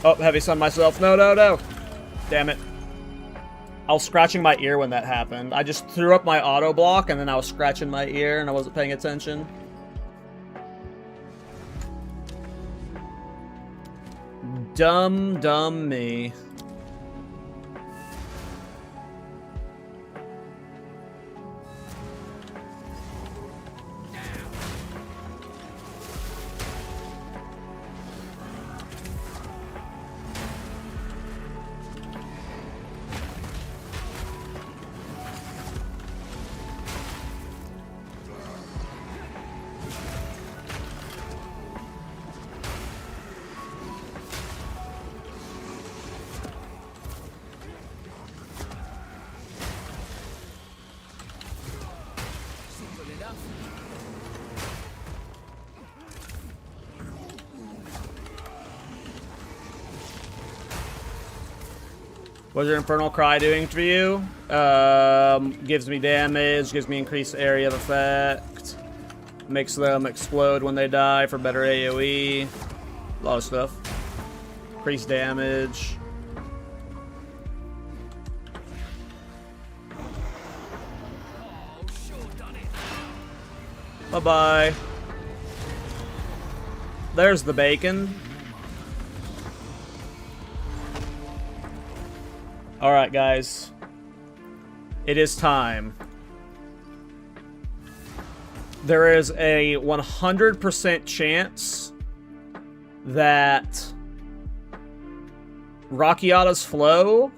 Oh, heavy sun myself. No, no, no. Damn it. I was scratching my ear when that happened. I just threw up my auto block and then I was scratching my ear and I wasn't paying attention. Dumb me. What's your Infernal Cry doing for you? Gives me damage, gives me increased area of effect, makes them explode when they die for better AoE, a lot of stuff. Increased damage. Bye-bye. There's the bacon. Alright, guys. It is time. There is a 100% chance that Rockiata's Flow,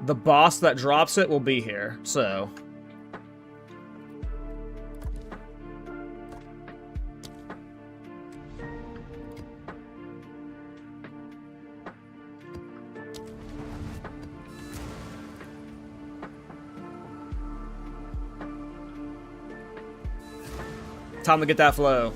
the boss that drops it, will be here. So... time to get that flow.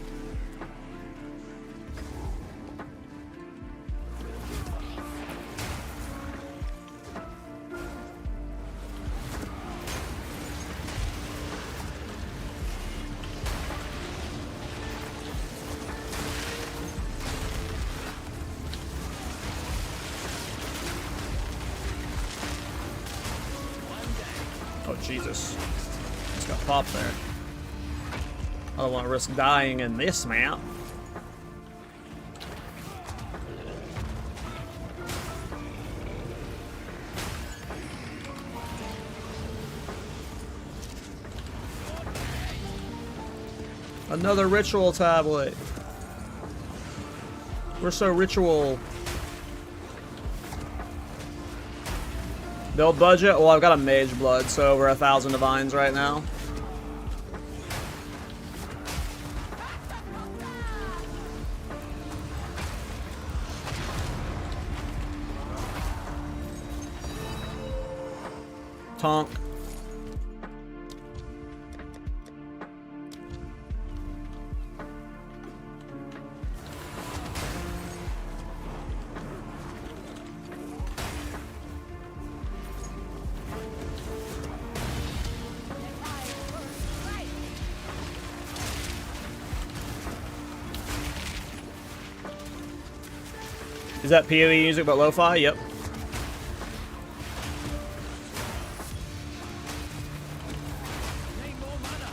Oh, Jesus. Just got popped there. I don't want to risk dying in this map. Another ritual tablet. We're so ritual. Build budget? Well, I've got a mage blood, so over 1,000 divines right now. Tonk. Is that PoE music but lo-fi? Yep. Need more mana.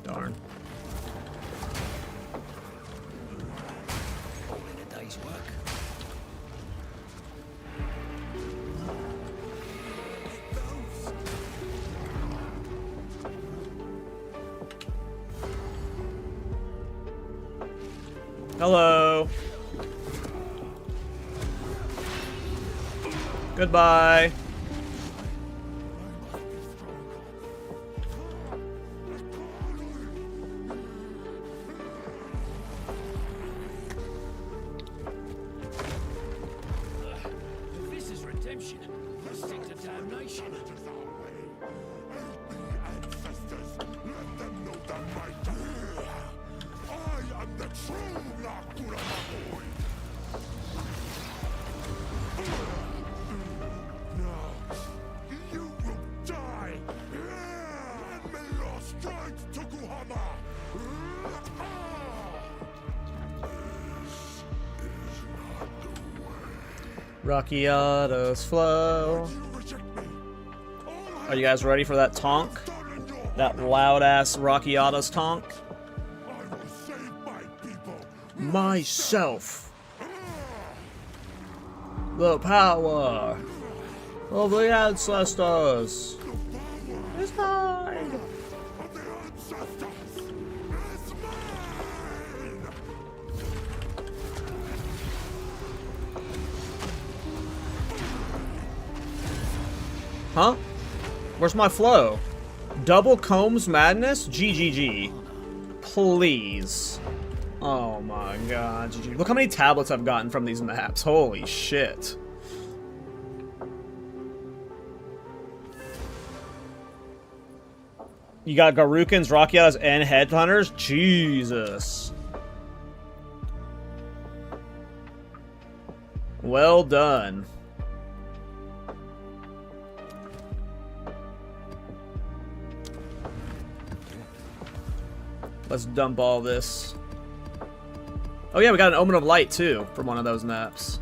Darn. A day's work. Hello. Goodbye. This is redemption. This thing's a damnation. Ancestors, let them know the might. I am the true Nakuramaboy. Now, you will die. And may your strength, Tokuhama. This is not the way. Rockiados flow. You reject me. All Are you guys ready for that tonk? That loud ass Rockiados tonk? I will save my people. Myself. The power of the ancestors is mine. Of the ancestors is mine. Huh? Where's my flow? Double Combs Madness? GGG. Please. Oh my god. GG. Look how many tablets I've gotten from these maps. Holy shit. You got Garukins, Rockiadas, and Headhunters? Jesus. Well done. Let's dump all this. Oh yeah, we got an Omen of Light too from one of those maps.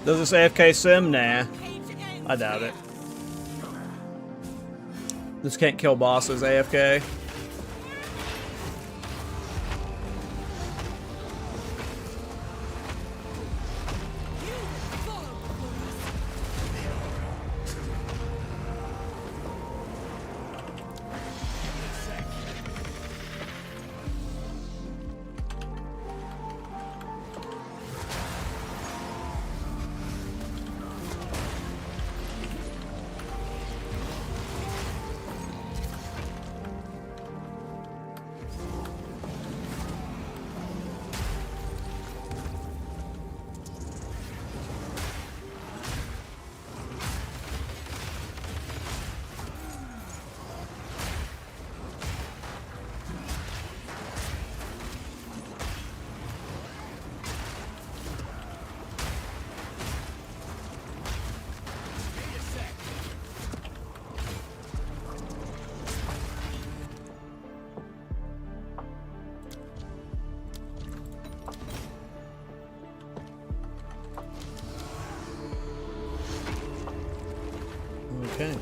Does this AFK sim? Nah. I doubt it. This can't kill bosses, AFK. Okay.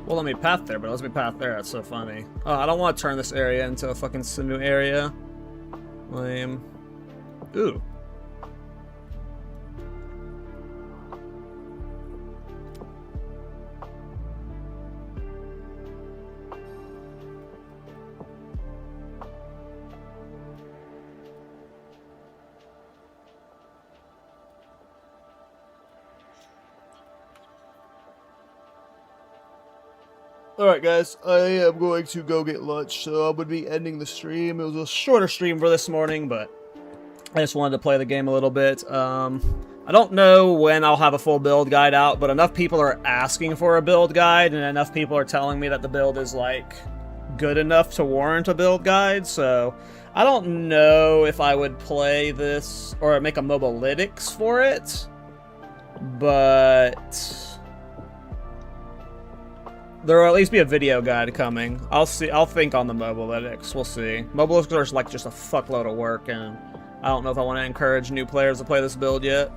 Well, let me path there, but let me path there. That's so funny. Oh, I don't want to turn this area into a fucking new area. Lame. Ooh. Alright guys, I am going to go get lunch, so I'm going to be ending the stream. It was a shorter stream for this morning, but I just wanted to play the game a little bit. I don't know when I'll have a full build guide out, but enough people are asking for a build guide, and enough people are telling me that the build is, like, good enough to warrant a build guide, so I don't know if I would play this or make a mobalytics for it, but there will at least be a video guide coming. I'll see. I'll think on the mobalytics. We'll see. Mobalytics are like just a fuckload of work, and I don't know if I want to encourage new players to play this build yet.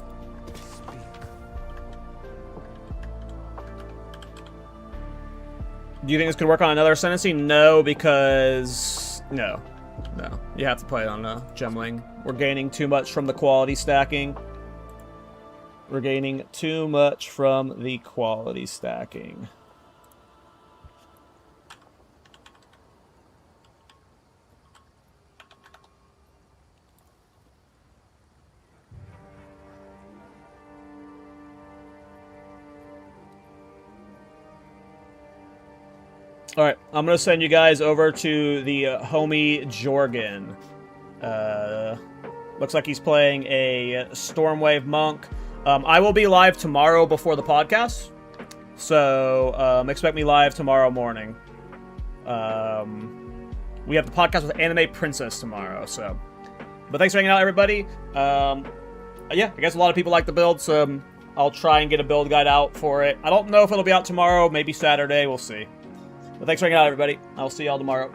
Do you think this could work on another Ascendancy? No, because no. You have to play it on Gemling. We're gaining too much from the quality stacking. We're gaining too much from the quality stacking. Alright, I'm going to send you guys over to the homie Jorgen. Looks like he's playing a Stormwave Monk. I will be live tomorrow before the podcast, so expect me live tomorrow morning. We have the podcast with Anime Princess tomorrow, so. But thanks for hanging out, everybody. Yeah, I guess a lot of people like the build, so I'll try and get a build guide out for it. I don't know if it'll be out tomorrow, maybe Saturday, we'll see. But thanks for hanging out, everybody. I'll see y'all tomorrow.